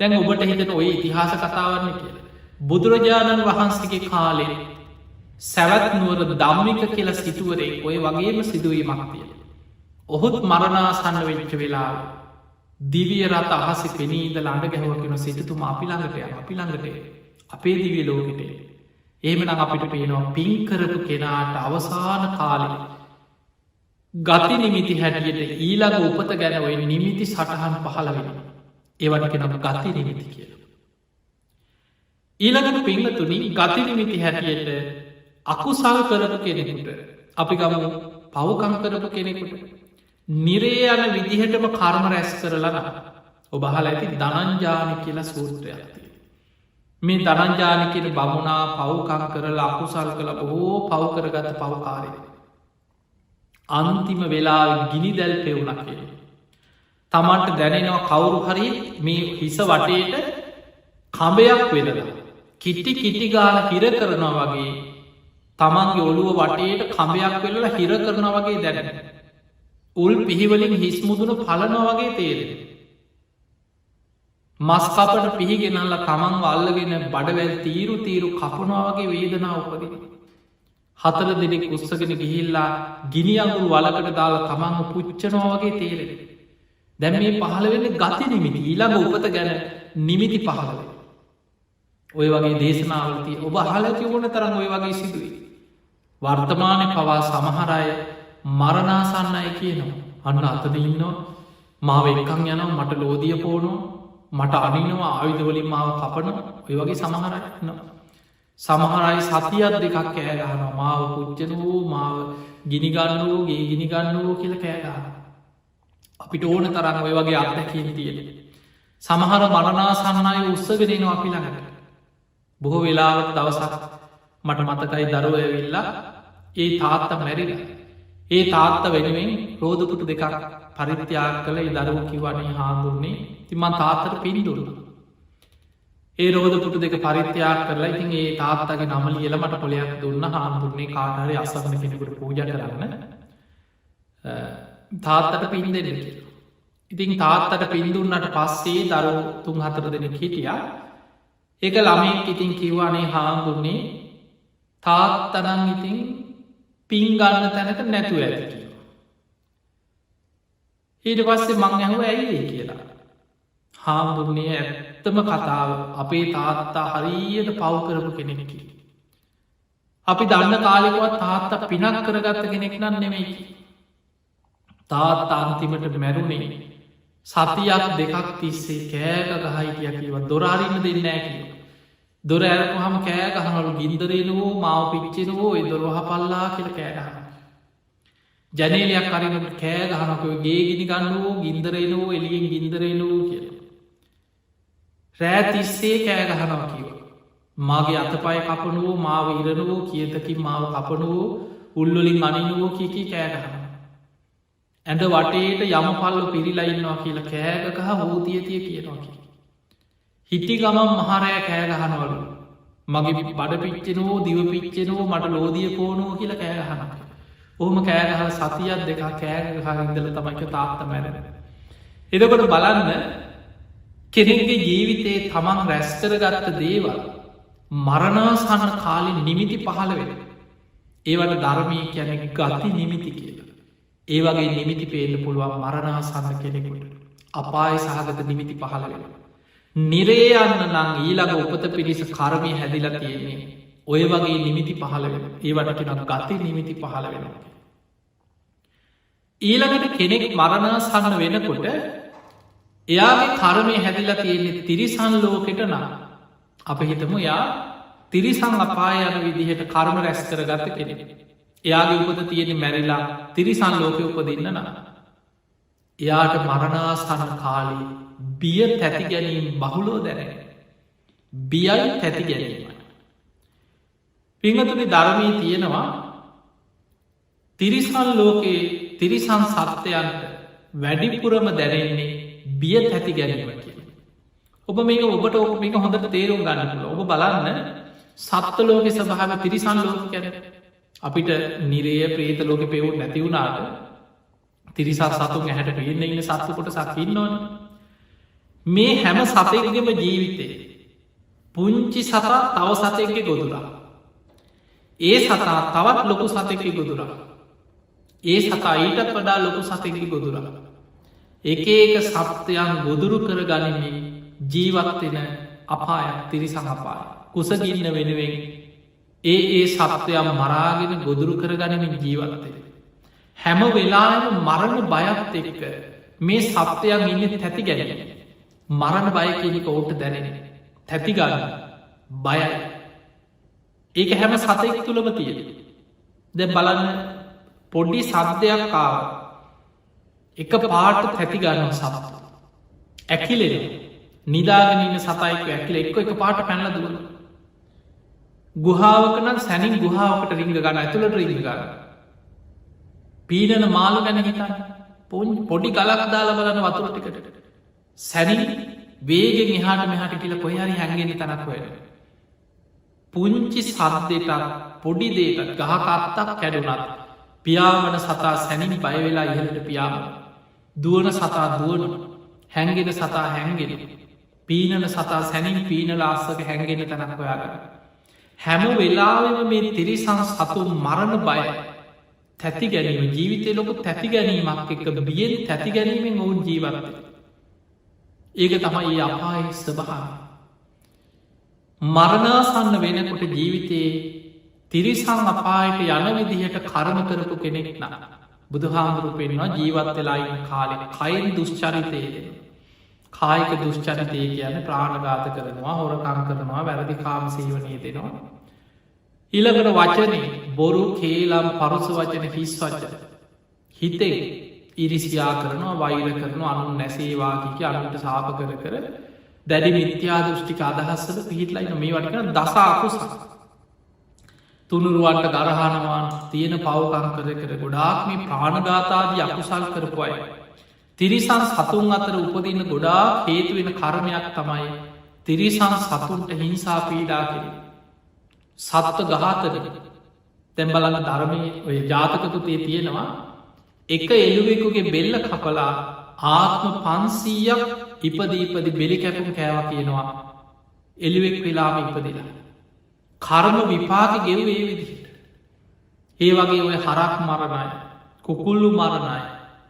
දැන් ඔබට හිතන ඔය ඉතිහාස කතාවන්න කිය. බුදුරජාණන් වහන්සේගේ කාලේ සැවත් නුවර දම්මික කියල සිටුවරේ ඔය වගේම සිදුවීමක් තිය. ඔහුත් මරණාසන්න වෙච්ච වෙලාව. දිවිය රත අහස පෙනීද ළඟ ගැහවකෙන සිටතුම අපිළඟට අපිළඟට අපේ දිවිය ලෝකට. ඒමන අපිට පේනවා පින්කරපු කෙනාට අවසාන කාලෙ. ගති නිමිති හැටියට ඊළඟ උපත ගැන ඔය නිමිති සටහන් පහළ වෙන. ඒවට කෙනම ගති නිමිති කියල. ඊළඟට පිංහතුනින් ගති නිමිති හැටියට අකුසල් කරපු කෙනෙකුට අපි ගමු පවකම් කරපු කෙනෙකුට නිරේ යන විදිහටම කර්ම රැස් කරලන ඔබහල ඇති දනංජාන කියලා සූත්‍රයක්ති. මේ දනංජාන කියන බමුණා පව්කං කරලා අකුසල් කළ බොහෝ පව්කරගත පවකාරය. අන්තිම වෙලා ගිනි දැල් පෙවුණ කිය. තමන්ට දැනෙනවා කවුරු හරි මේ හිස වටේට කඹයක් වෙලලා. කිට්ටි කිට්ටිගාල හිර කරනවා වගේ තමන්ගේ ඔළුව වටේට කඹයක් වෙලලා හිර කරනවා වගේ දැනෙන. උල් පිහිවලින් හිස්මුදුන පලනවා වගේ තේරෙන. මස්කපට පිහිගෙනල්ල තමන් වල්ලගෙන බඩවැල් තීරු තීරු කපනවාගේ වේදනා උපදින. හතර දෙනෙක් උත්සගෙන ගිහිල්ලා ගිනිියඟුරු වලකට දාලා තමන්ම පුච්චනවාගේ තේරෙන. දැම් මේ පහළ වෙන්න ගති නිමිති ඊළඟ උපත ගැන නිමිති පහළව. ඔය වගේ දේශනාවලති ඔබ හලති ඕන තරම් ඔය වගේ සිදුවී. වර්තමානය පවා සමහරය මරණාසන්නය කියනවා. අන්න අතද ඉන්නවා මාව එකං යනම් මට ලෝදිය පෝනෝ මට අනිනවා ආයුධවලින් මාව කපන ඔය වගේ සමහරයනවා. සමහරයි සතියත් දෙකක් කෑගහන මාව පුච්චන වූ මාව ගිනිගන්න වූගේ ගිනිගන්න වූ කියල කෑගහන. අපිට ඕන තරන්න ඔය වගේ අත්දැකින් තියෙන. සමහර මරණාසන්නය උත්සගෙනනවා අපි ළඟට. බොහෝ වෙලාවට දවසක් මට මතකයි දරුවයවිල්ලා ඒ තාත්ත මැරිල. ඒ තාත්ත වෙනුවෙන් රෝධපුටු දෙකක් පරිත්‍යාග කළ දරුව කිවන්නේ හාමුදුරන්නේ තිමන් තාත්තට පින්දුරුණ. ඒ රෝධපුටු දෙක පරිත්‍යාග කරලා ඉතින් ඒ තාත්තගේ නම ලියලමට පොලයක් දුන්න හාමුදුරන්නේ කාටහරි අසවන කෙනෙකුට පූජ කරන්න තාත්තට පින් දෙන්න කියලා. ඉතින් තාත්තට පින්දුන්නට පස්සේ දරු තුන් හතර දෙනෙක් හිටිය ඒක ළමෙක් ඉතින් කිව්වානේ හාමුදුරන්නේ තාත්තනං ඉතින් පින්ගන්න තැනක නැතුව ඇති කියලා. ඊට පස්සේ මං ඇහුව ඇයිඒ කියලා. හාමුදුරනේ ඇත්තම කතාව අපේ තාත්තා හරියට පව්කරපු කෙනෙකි. අපි දන්න කාලෙකවත් තාත්තා පිනක් කරගත්ත කෙනෙක් නම් නෙමෙයි. තාත් අන්තිමට මැරුණේ සතියක් දෙකක් තිස්සේ කෑක ගහයිටිය කිව දොරාරින්න දෙන්නෑ කිව. දොර ඇරපු හම කෑ ගහනලු ගින්දරේනවෝ මාව පිච්චෙනවෝ දොරහ පල්ලා කියල කෑගහන. ජනේලයක් අරිනට කෑ ගහනකව ගේ ගිනි ගන්නුවෝ ගින්දරේනවෝ එලියෙන් ගින්දරේනවෝ කියල. රෑ තිස්සේ කෑ ගහනවා කිව. මගේ අතපය කපනුවෝ මාව ඉරනුවෝ කියතකින් මාව කපනුවෝ උල්ලොලින් අනිනුවෝ කියකි කෑගහන. ඇඳ වටේට යම පල්ල පිරිලයින්නවා කියල කෑගකහ හෝතියතිය කියනවා කිය. හිටි ගමම් මහරෑ කෑගහනවලු මගේ බඩ පිච්චෙනෝ දිව පිච්චෙනෝ මට ලෝදිය පෝනෝ කියල කෑගහන. ඔහම කෑගහල සතියක් දෙක කෑගහහිදල තමයික තාත්ත මැරෙන. එදකොට බලන්න කෙනෙගේ ජීවිතයේ තමන් රැස්කරගත්ත දේවල් මරණාසන්න කාලින් නිමිති පහළ වෙන. ඒවට ධර්මී කියන ගති නිමිති කියලා. ඒ වගේ නිමිති පේන්න පුළුවන් මරණාසන්න කෙනෙකුට අපාය සහගත නිමිති පහළ වෙන. නිරේ යන්න නං ඊළඟ උපත පිරිස කර්මය හැදිල තියෙන්නේ ඔය වගේ නිමිති පහළ වෙන ඒවටකින ගති නිමිති පහළ වෙනවා. ඊළඟට කෙනෙක් මරණාසන්න වෙනකොට එයාගේ කර්මය හැදිල තියෙන්නේ තිරිසන් ලෝකෙට නම් අප හිතමු යා තිරිසං අපාය යන විදිහට කර්ම රැස් කරගත්ත කෙනෙ. එයාගේ උපත තියෙන මැරිලා තිරිසන් ලෝකය උපදින්න නම්. එයාට මරණාසන්න කාලී බිය තැති ගැනීම බහුලෝ දැන. බියයි තැති ගැනීමයි. පිංහතුනි ධර්මී තියෙනවා තිරිසන් ලෝකයේ තිරිසන් සත්‍යයන්ට වැඩිපුරම දැනෙන්නේ බිය තැති ගැනීම කිය. ඔබ මේක ඔබට ඕක මේක හොඳට තේරුම් ගන්නල ඔබ බලන්න සත්ත ලෝක සභාව තිරිසන් ලෝක කැන අපිට නිරේ ප්‍රේත ලෝක පෙවුත් නැතිවුණාට තිරිසා සතුන් ඇහැට පේන්න ඉන්න සත්තුකොට සකින්නවන මේ හැම සතයකගම ජීවිතේ පුංචි සතා තව සතයක්ගේ ගොදුරා ඒ සතා තවත් ලොකු සතෙක්කි ගොදුරා ඒ සතා ඊටත් වඩා ලොකු සතෙක්කි ගොදුරා එක ඒක සත්‍යයන් ගොදුරු කර ගනිමින් ජීවත්වෙන අපායක් තිරිසං අපාය කුසගින්න වෙනුවෙන් ඒ සත්වයම් මරාගෙන ගොදුරු කර ගනිමින් ජීවත්තය. හැම වෙලාම මරණ බයත් එක්ක මේ සත්වයන් ඉන්න තැති ගැන මරණ බය කියනික ඕට දැනෙන තැතිගන්න බයයි. ඒක හැම සතෙක් තුළම තියෙන. දැ බලන්න පොඩ්ඩි සත්‍යයක් කාව එක පාට තැති ගන්න සපත් ඇකිලෙන නිදාගෙනන්න සතයික ඇකිල එක්ක එක පාට පැනල දුවන ගුහාාවකන සැනින් ගුහාාවකට රිංග ගන්න ඇතුළට රිංග ගන්න පීනන මාළු ගැන හිතන්න පොඩි ගලක් දාල බලන වතුරටිකට සැනින් වේගෙන් එහාට මෙහට කියල කොහරි හැඟෙන තැනක් වෙන පුංචි සර්දයට පොඩි දේට ගහකත්තක් කැඩුනත් පියාවන සතා සැනින් බයවෙලා ඉහලට පියාම දුවන සතා දුවන හැන්ගෙන සතා හැන්ගෙන පීනන සතා සැනින් පීනල අස්සක හැන්ගෙන තැනක් ඔයාගන්න හැම වෙලාවෙම මේ තිරිසං සතු මරණ බය තැති ගැනීම ජීවිතය ලොක තැති ගැනීමක් එක බියෙන් තැති ගැනීමෙන් ඔවුන් ජීවත්ත ඒක තමයි අපාය ස්වභාව මරණාසන්න වෙනකොට ජීවිතයේ තිරිසං අපායට යන විදිහට කර්ම කරපු කෙනෙක් න බුදුහාමුදුරු පෙන්වා ජීවත් වෙලායින් කාලෙ කයින් දුෂ්චරිතය කායික දුෂ්චරිතය කියන ප්‍රාණඝාත කරනවා හොරකං කරනවා වැරදි කාම සීවනය දෙනවා ඊළඟට වචනේ බොරු කේලම් පරුස වචන හිස් වචන හිතේ ඉරිසියා කරනවා වෛර කරනවා අනු නැසේවාකික අනුට සාප කර දැඩි මිත්‍යා දෘෂ්ටික අදහස්සද පිහිටලයින මේ වටිකන දසාකුස තුනුරුවන්ට ගරහනවා තියෙන පවකං කර ගොඩාක් මේ ප්‍රාණඝාතාදී අකුසල් කරපු අය තිරිසන් සතුන් අතර උපදින්න ගොඩා හේතුවෙන කර්මයක් තමයි තිරිසන් සතුන්ට හිංසා පීඩා කිරීම සත්ව ගාතන තැම්බලන්න ධර්මය ඔය ජාතකතුතේ තියෙනවා එක එළුවෙකුගේ බෙල්ල කපලා ආත්ම 500ක් ඉපදීපදි බෙලි කැපුම් කෑව කියනවා එළුවෙක් වෙලාම ඉපදිලා කර්ම විපාක ගෙව්වේ විදිහට ඒ වගේ ඔය හරක් මරණයි කුකුල්ලු මරණයි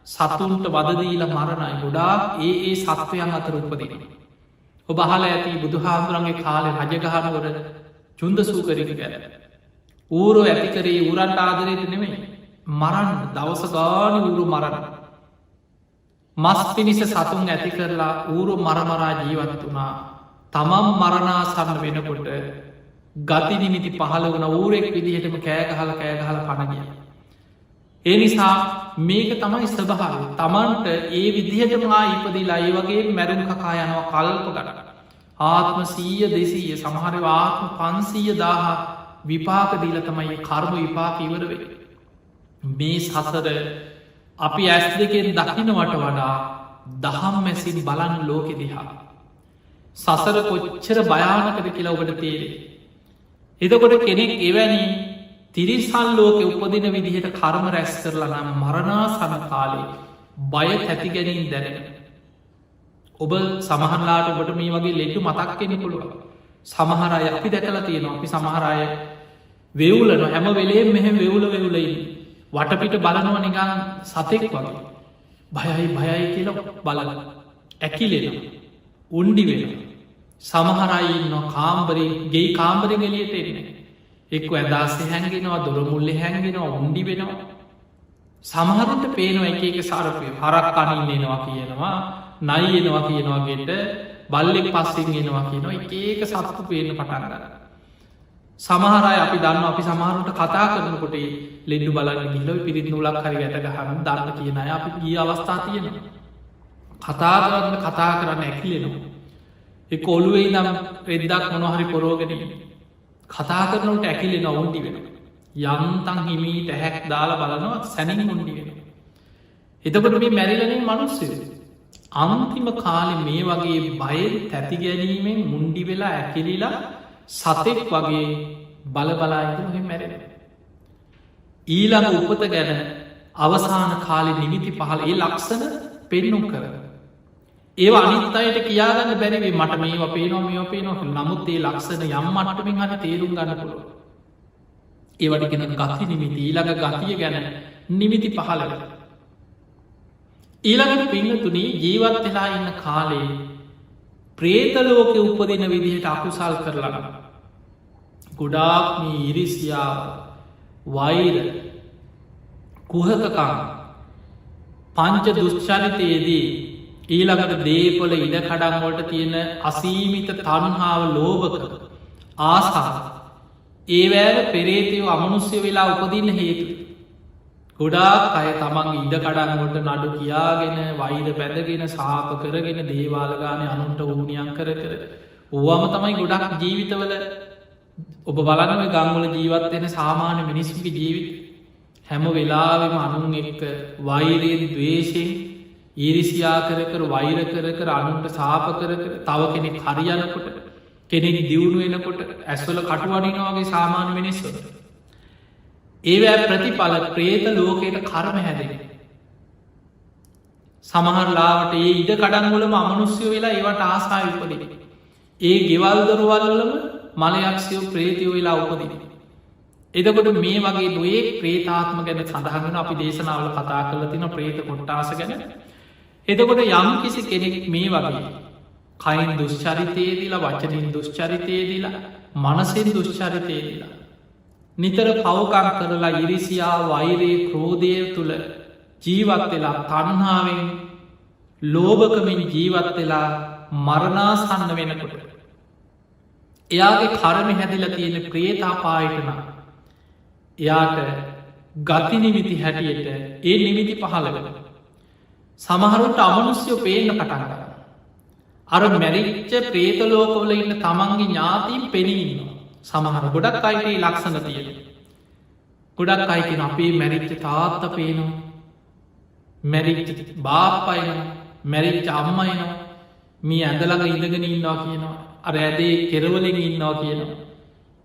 සතුන්ට වදදීල මරණයි ගොඩාක් ඒ සත්වයන් අතර උපදින ඔබ අහල ඇති බුදුහාමුදුරන්ගේ කාලෙ රජගහනවර චුන්ද සූකරක ගැන ඌරෝ ඇතිකරේ උරන්ට ආදරයට නෙමෙයි මරන්න දවස ගානි ඌරු මරණ මස් පිණිස සතුන් ඇති කරලා ඌරු මරමරා ජීවත් වනා තමම් මරණාසන්න වෙනකොට ගති නිමිති පහළ වන ඌරෙක් විදිහටම කෑගහල පණගිය ඒ නිසා මේක තමයි ස්වභාව තමන්ට ඒ විදිහටමා ඉපදිලා ඒ වගේ මැරුම් කකා යනවා කල්ප ගට ආත්ම 100 200 සමහර ආත්ම 500,000 විපාක දීල තමයි කර්ම විපාක ඉවරවේ මේ සසර අපි ඇස් දෙකෙන් දකිනවට වඩා දහම් මැසින් බලන් ලෝකෙ දිහා සසර කොච්චර භයානකද කියලා ඔබට තේරේ එතකොට කෙනෙක් එවැනි තිරිසල් ලෝක උපදින විදිහට කර්ම රැස් කරලා නම් මරණා සමකාලේ බය තැති ගැනීම් දැනෙන ඔබ සමහරලාට ඔබට මේ වගේ ලෙඩ්ඩු මතක් කෙනෙ පුළුව සමහරය අපි දැකලා තියෙනවා අපි සමහරය වෙවුලන හැම වෙලේ මෙහෙම වෙවුල වෙවුලයි වටපිට බලනව නිගන් සතෙක් වගේ භයයි කියල බලල ඇකිලෙන උන්ඩි වෙන සමහරයින්න කාම්බරේ ගේ කාම්බරි ගෙලියට එන්නේ එක්ක ඇදස්සේ හැන්ගෙනවා දොරමුල්ලෙ හැන්ගෙනවා උන්ඩි වෙනවා සමහරට පේනවා එක සාරපය හරක් කනින් එනවා කියනවා නයිනවා කියනවාගේට බල්ලෙක් පස්සෙන් එනවා කියනවා ඒක සත්තු පේන පටන්ගන්න සමහරය අපි දන්න අපි සමහරුට කතා කරනකොට ලෙඩු බලන්න ගිල්ලව පිරිත් නුලක් හරි ඇත ගහන දන්න කියන අය අපි ගිය අවස්ථා තියෙන කතා කරන්න කතා කරන්න ඇකිලෙනවා එක ඔළුවේ නම් රෙද්දක් මොනොහරි පොරෝගෙන කතා කරනට ඇකිලෙන ඔවුන්ටි වෙන යන්තන් හිමීට හැක් දාලා බලනවා සැනින් උන්ඩි වෙන එතකොට මේ මැරිලනින් මනුස්සේ අන්තිම කාලෙ මේ වගේ බය තැති ගැනීමෙන් මුන්ඩි වෙලා ඇකිලිලා සතෙක් වගේ බලබලායිහි මැරෙන ඊළඟ උපත ගැන අවසාන කාලෙ නිමිති පහල ඒ ලක්ෂණ පෙන්නුම් කර ඒ අනිත් අයට කියාගන්න බැරිවේ මට මේ පේනෝ මේ පේනො නමුත් ඒ ලක්ෂණ යම් මට්ටමින් හරි තේරුම් ගන්න පුළුව ඒවටිගෙන ගති නිමිති ඊළඟ ගතිය ගැන නිමිති පහලට ඊළඟට පින්නතුනී ජීවත් වෙලා ඉන්න කාලේ ප්‍රේතලෝක උපදින විදිහට අකුසල් කරලන ගොඩාක්ම ඉරිසියාව වෛර කුහකකම් පංච දුෂ්චරිතයේදී ඊළඟට දේපොල ඉඩකඩන්වලට තියෙන අසීමිත තන්හාාව ලෝභක ආසා ඒවෑල පෙරේතයෝ අමනුස්්‍ය වෙලා උපදින්න හේතු ගොඩාක් අය තමන් ඉඩ කඩන්ගොට නඩු කියාගෙන වෛර පැදගෙන සාප කරගෙන දේවාලගානය අනුන්ට ඌනියන් කර ඕවම තමයි ගොඩක් ජීවිතවල ඔබ බලනව ගංගල ජීවත්වෙන සාමාන්‍ය මිනිස්සුකි ජීවිත හැම වෙලාවෙම අනුන් එක්ක වෛරයෙන් දවේශයෙන් ඊරිසියා කර වෛර කර අනුන්ට සාප කර තව කෙනෙක් හරියනකොට කෙනෙක් දියුණු වෙනකොට ඇස්වල කටුවනිනවාගේ සාමාන්‍ය මිනිස්සුට ඒවැ ප්‍රතිඵල ප්‍රේත ලෝකයට කරම හැදෙන සමහරලාවට ඒ ඉඩ කඩන්ගොලම අමනුස්්‍යය වෙලා ඒවට ආසා උපදින ඒ ගෙවල් දරුවල්වලම මලයක්ෂයෝ ප්‍රේතියෝ වෙලා උපදින එදකොට මේ වගේ නොයේ ප්‍රේතාත්ම ගැන සඳහගෙන අපි දේශනාවල කතා කරල තින ප්‍රේත කොට්ටාස ගැන එතකොට යම් කිසි කෙනෙක් මේ වගේ කයින් දුෂ්චරිතයේදිලා වචනින් දුෂ්චරිතයේදිලා මනසින් දුෂ්චරිතයේදිලා නිතර පවකං කරලා ඉරිසියා වෛරයේ ක්‍රෝධය තුළ ජීවත් වෙලා තන්හාාවෙන් ලෝභකමින් ජීවත් වෙලා මරණාසන්න වෙනකොට එයාගේ කරම හැදිල තියෙන ප්‍රේතාපායටන එයාට ගති නිමිති හැටියට ඒ නිමිති පහළ වෙන සමහරුන්ට අමනුස්්‍යයෝ පේන්න පටන් කර අර මැරිච්ච ප්‍රේතලෝකවල ඉන්න තමන්ගේ ඥාතීන් පෙනීන්න සමහර ගොඩක් අයිටේ ලක්ෂණ තියෙන ගොඩක් අයිතින අපේ මැරිච්ච තාත්ත පේනවා මැරිච්ච බාප්පයන මැරිච්ච අම්මයනවා මේ ඇඳළඟ ඉඳගෙන ඉන්නවා කියනවා අර ඇදේ කෙරවලින් ඉන්නවා කියනවා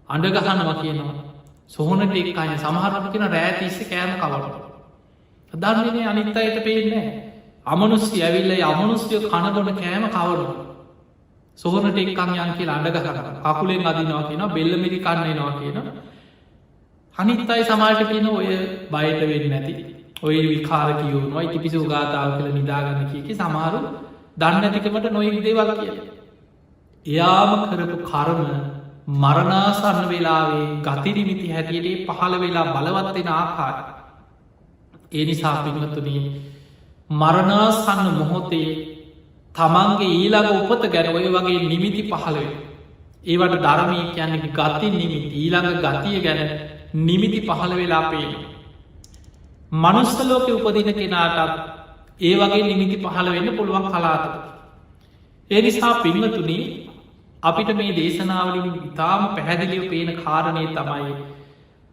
අඩගහනවා කියනවා සොහනට එක් අය සමහරම කියෙන රෑතිස්ස කෑම කවරට දර්ශනය අනිත් අයට පේන්නේ අමනුස්්‍ය ඇවිල්ල අමනුස්්‍යය කණගොඩ කෑම කවරු සොහනට එක්කං යන් කියලා අඩගහ කකුලෙන් අදිනවා කියන බෙල්ලමිරි කන්නනවා කියන අනිත් අයි සමාට කියන ඔය බයට වෙන්න නැති ඔය විකාර කියවුණුවයි තිපිසු ගාතාව කළ නිදාගන්න කියකි සමාරු දන්න ඇතිකමට නොයෙක් දේවල් කිය එයාම කරපු කරම මරණාසන්න වෙලාවේ ගතිරිමිති හැටියටේ පහළ වෙලා බලවත්වෙන ආකාර ඒ නිසා පින්වතුනී මරණාසන්න මොහොතේ තමන්ගේ ඊළඟ උපත ගැන ඔය වගේ නිමිති පහළවේ ඒවට ධර්මී කියන්නේ ගති නිමිති ඊළඟ ගතිය ගැන නිමිති පහළ වෙලා පේන මනුස්සලෝක උපදින කෙනාටත් ඒ වගේ නිමිති පහළ වෙන්න පුළුවන් කලාත ඒ නිසා පින්වතුනි අපිට මේ දේශනාවලින් ඉතාම පැහැදිලිව පේන කාරණය තමයි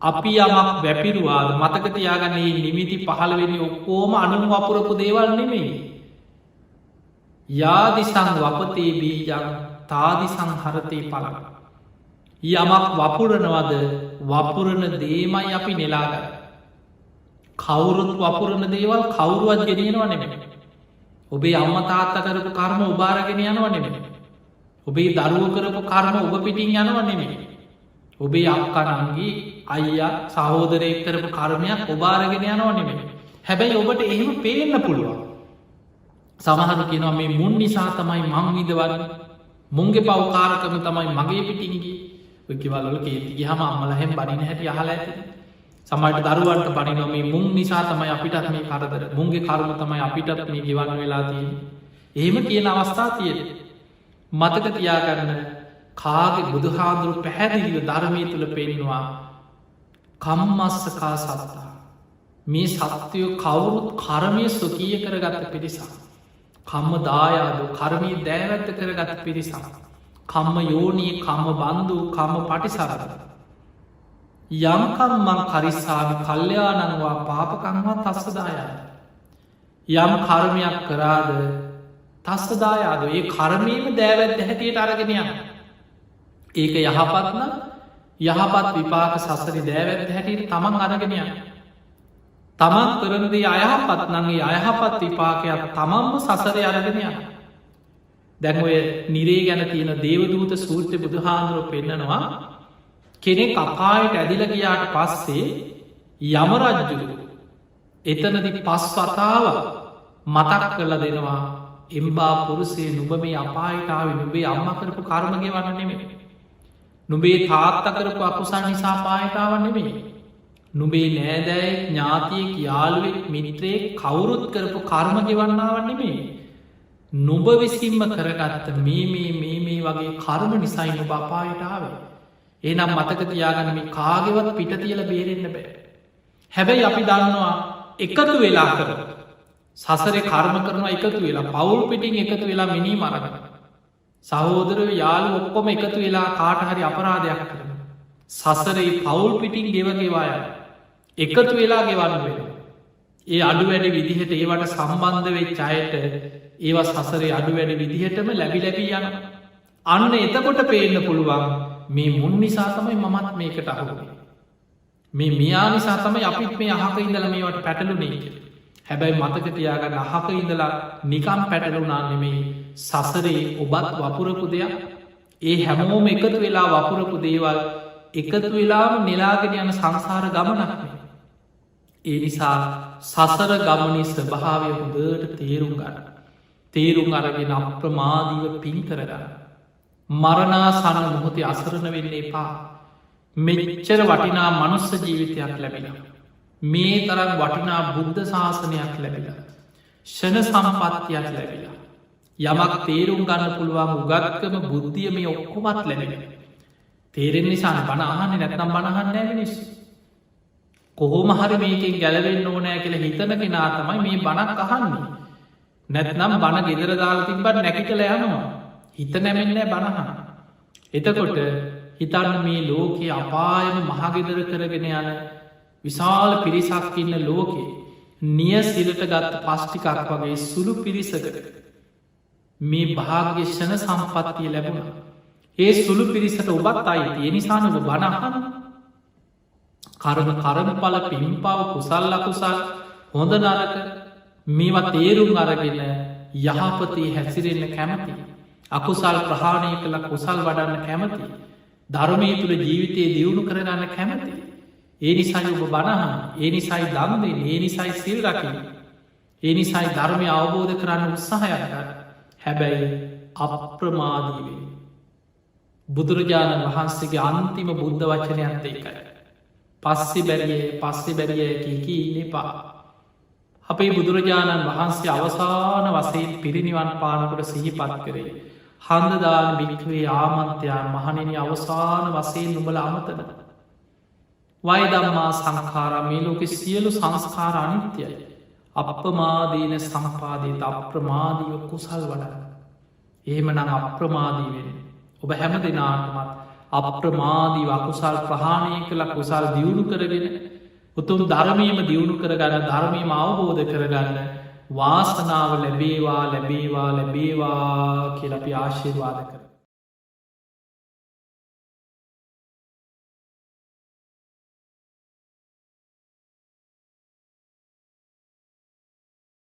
අපි යමක් වැපිරුවාද මතකතියාගන්නේ නිමිති පහළවෙනි ඔක්කෝම අනුම වපුරපු දේවල් නෙමෙයි යාදිසං වපතේ බීජං තාදිසං හරතේ පලන යමක් වපුරනවද වපුරණ දේමයි අපි නෙලාග කවුරුත් වපුරණ දේවල් කවුරුවත් ගෙනියනවා නෙමෙ ඔබේ අම්ම තාත්ත කරපු කර්ම උබාරගෙන යනවා නෙමෙ ඔබේ දරුව කරපු කර්ම ඔබ පිටින් යනවා නෙමෙ ඔබේ අක්කනන්ගේ අයියා සහෝදරය කරපු කර්මයක් ඔබාරගෙන යනවා නෙමෙ හැබැයි ඔබට එහෙම පේන්න පුළුවන් සමහර කියනවා මේ මුන් නිසා තමයි මං විදවන්න මුන්ගේ පවකාරකම තමයි මගේ පිටින්ගේ ඔකිවල්ල කේතිගේ හම අම්මලහෙම බනින හැටි අහල ඇති සමට දරුවන්ට පනිනො මේ මුන් නිසා තමයි අපිටත් මේ කරදර මුන්ගේ කරුම තමයි අපිටත් මේ ගෙවන්න වෙලා තියෙන එහෙම කියන අවස්ථා තියෙන මතක තියාගන්න කාගේ බුදුහාදුරු පැහැදිලිව ධර්මය තුළ පෙන්වා කම්මස්සකා සත්තා මේ සත්‍යයෝ කවුරුත් කරමය ස්වකීය කරගත්ත පිරිසා කම්ම දායාදු කරමී දෑවැත්ත කරගත පිරිසා කම්ම යෝනී කම්ම බන්ධු කම්ම පටිසරද යම්කම්මං කරිස්සාාව කල්්‍යයානංවා පාපකංවා තස්සදායාද යම් කර්මයක් කරාද තස්සදායාද ඒ කර්මීම දෑවැත්ත හැටියට අරගෙනයන් ඒක යහපත්න යහපත් විපාක සසරි දෑවැත්ත හැටියට තමන් අරගෙනයන් තමන් කරනදේ අයහපත් නගේ අයහපත් විපාකයක් තමන්ම සසරය අරගෙනයන් දැන්ඔය නිරේ ගැන තියෙන දේවදූත සූර්්‍ය බුදුහාන්දුරුව පෙන්න්නනවා කෙනෙක් අපායට ඇදිල ගියාට පස්සේ යමරජ්ජු එතනදි පස් වතාව මතක් කරල දෙනවා එම්බා පුරුසේ නුබ මේ අපායිටාව නුබේ අම්ම කරපු කර්මගේ වන්න නෙමේ නුබේ තාත්ත කරපු අකුසන් නිසා පායිටාව නෙමේ නුබේ නෑදැයි ඥාතියෙක් යාළුවෙක් මිත්‍රයේ කවුරුත් කරපු කර්මගෙවන්නාවන් නෙමේ නුබ විසින්ම කරගත්ත මේ වගේ කර්ම නිසයි නුබ අපායිටාවේ ඒනම් මතක තියාගන්න මේ කාගෙවත් පිට තියල බේරෙන්න්න බෑ හැබැයි අපි දන්නවා එකතු වෙලා කර සසරේ කර්ම කරනවා එකතු වෙලා පවුල් පිටින් එකතු වෙලා මිනී මරගන. සහෝදර යාලු ඔක්කොම එකතු වෙලා කාට හරි අපරාධයක් කරන. සසරේ පවුල් පිටින් ගෙවගේවාය එකතු වෙලා ගෙවන්න වෙන. ඒ අඩු වැඩ විදිහට ඒවට සම්බන්ධ වෙච්ච අයට ඒවා සසරේ අඩු වැඩ විදිහටම ලැබි ලැබී යන. අන්න එතකොට පේන්න පුළුවන් මේ මුන් නිසා තමයි මමත් මේකට අහුවනේ. මේ මියා නිසා තමයි අපිත් මේ අහක ඉඳල මේවට පැටලුනේ කියලා. හැබැයි මතක තියාගන්න අහක ඉඳලා නිකම් පැටලුනා නෙමෙයි සසරේ ඔබත් වපුරපු දෙයක්. ඒ හැමෝම එකතු වෙලා වපුරපු දේවල් එකතු වෙලාම නෙලාගෙන යන සංසාර ගමනක් නේ. ඒ නිසා සසර ගමනේ ස්වභාවය හොඳට තේරුම් ගන්න. තේරුම් අරගෙන අප්‍රමාදීව පින් කරගන්න. මරණාසන්න මොහොතේ අසරණ වෙන්න එපා. මෙච්චර වටිනා මනුස්ස ජීවිතයක් ලැබෙනවා. මේ තරම් වටිනා බුද්ධ ශාසනයක් ලැබිලා. ෂණ සම්පත්තියක් ලැබිලා. යමක් තේරුම් ගන්න පුළුවන් උගත්කම බුද්ධිය මේ ඔක්කොමත් ලැබෙන. තේරෙන් නිසාන බණ අහන්න නැත්නම් බණහන්නෑ මිනිස්. කොහොම හරි මේකෙන් ගැලවෙන්න ඕනෑ කියලා හිතන කෙනා තමයි මේ බණක් අහන්නේ. නැත්නම් බණ ගෙදර දාලා තිබ්බත් නැගිටලා යනවා. හිත නැමෙන්නේ බණහන. එතකොට හිතන්න මේ ලෝකයේ අපායම මහගෙදර කරගෙන යන විශාල පිරිසක් ඉන්න ලෝකේ නිය සිලට ගත්ත පස්්ටිකක් වගේ සුළු පිරිසකට මේ භාග්‍යෂණ සම්පත්තිය ලැබුණ. ඒ සුළු පිරිසට ඔබත් අයි ඒ නිසානක බණහන කරමඵල පින්පාව කුසල් අකුසල් හොඳ නරක මේවා තේරුම් අරගෙන යහපතේ හැසිරෙන්න කැමති. අකුසල් ප්‍රහාණය කළ කුසල් වඩන්න කැමති. ධර්මය තුළ ජීවිතයේ දියුණු කරගන්න කැමති. ඒ නිසයි ඔබ බණහන් ඒ නිසයි දන්දෙන් ඒ නිසයි සිල් රකින. ඒ නිසයි ධර්මය අවබෝධ කරන්න උත්සාහයක්ගන්න. හැබැයි අප්‍රමාදීවෙන්. බුදුරජාණන් වහන්සේගේ අන්තිම බුද්ධ වචනයක්ත එකයි. පස්සෙ බැරිය කී එපා. අපේ බුදුරජාණන් වහන්සේ අවසාන වසයෙන් පිරිනිවන් පානකට සිහිපත් කරේ. හන්දදාන භික්වේ ආමන්තයා මහනෙන අවසාන වසයෙන් නුබල අමතන. වයදම්මා සංකාරා මේ ලෝකෙ සියලු සංස්කාර අනිත්‍යයි. අප්‍රමාදීන සම්පාදීත අප්‍රමාදීව කුසල් වඩ. එහෙමනං අප්‍රමාදීවෙන් ඔබ හැම දෙනාටමත් අප්‍රමාදී වකුසල් ප්‍රහාණය කළ කුසල් දියුණු කරගෙන උතුම් ධර්මීම දියුණු කරගන්න ධර්මීම අවබෝධ කරගන්න වාසනාව ලැබේවා කියලපි ආශිර්වාද කර.